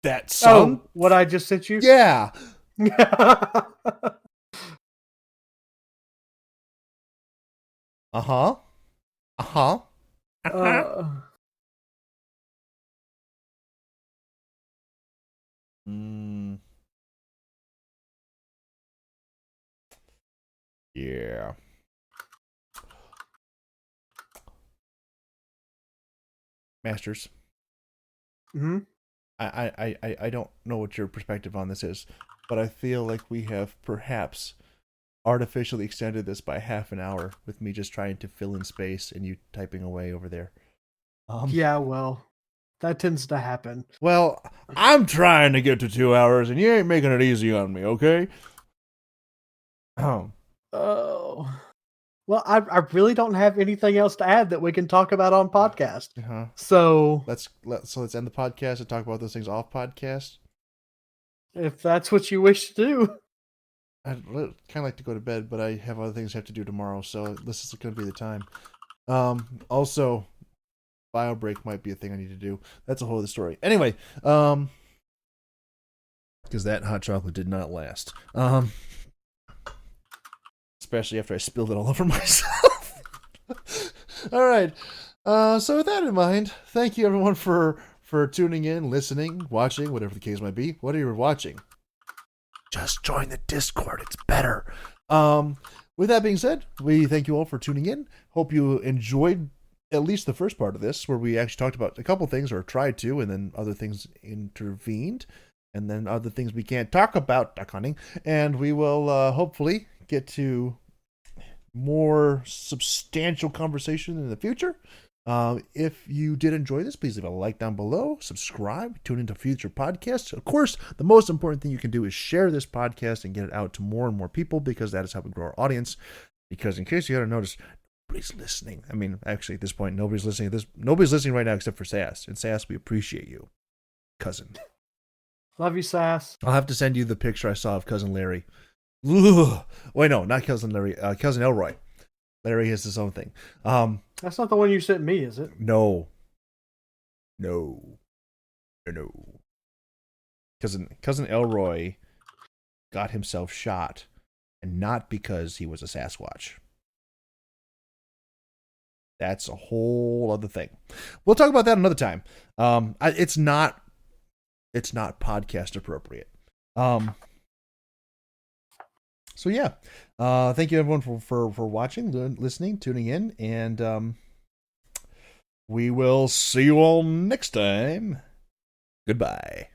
That song? Oh, what I just sent you? Yeah. Uh-huh. Uh-huh. Yeah. Masters. Mm-hmm. I don't know what your perspective on this is, but I feel like we have perhaps artificially extended this by half an hour with me just trying to fill in space and you typing away over there. Yeah, well, that tends to happen. Well, I'm trying to get to 2 hours and you ain't making it easy on me, okay? Oh. Well, I really don't have anything else to add that we can talk about on podcast. Uh-huh. So let's end the podcast and talk about those things off podcast. If that's what you wish to do. I'd kind of like to go to bed, but I have other things I have to do tomorrow, so this is going to be the time. Also, bio break might be a thing I need to do. That's a whole other story. Anyway, because that hot chocolate did not last. Especially after I spilled it all over myself. All right. So with that in mind, thank you everyone for tuning in, listening, watching, whatever the case might be. What are you watching? Just join the Discord. It's better. With that being said, we thank you all for tuning in. Hope you enjoyed at least the first part of this, where we actually talked about a couple things, or tried to, and then other things intervened, and then other things we can't talk about, duck hunting, and we will hopefully get to more substantial conversation in the future. If you did enjoy this, please leave a like down below, subscribe, tune into future podcasts. Of course, the most important thing you can do is share this podcast and get it out to more and more people, because that is how we grow our audience. Because in case you hadn't noticed, nobody's listening. I mean, actually, at this point, nobody's listening to this. Nobody's listening right now except for Sass. And Sass, we appreciate you, cousin. Love you, Sass. I'll have to send you the picture I saw of cousin Larry. Ugh. Wait, no, not cousin Larry. Cousin Elroy. Larry has his own thing. That's not the one you sent me, is it? No. No. Cousin Elroy got himself shot, and not because he was a Sasquatch. That's a whole other thing. We'll talk about that another time. It's not podcast appropriate. So yeah, thank you everyone for watching, listening, tuning in, and we will see you all next time. Goodbye.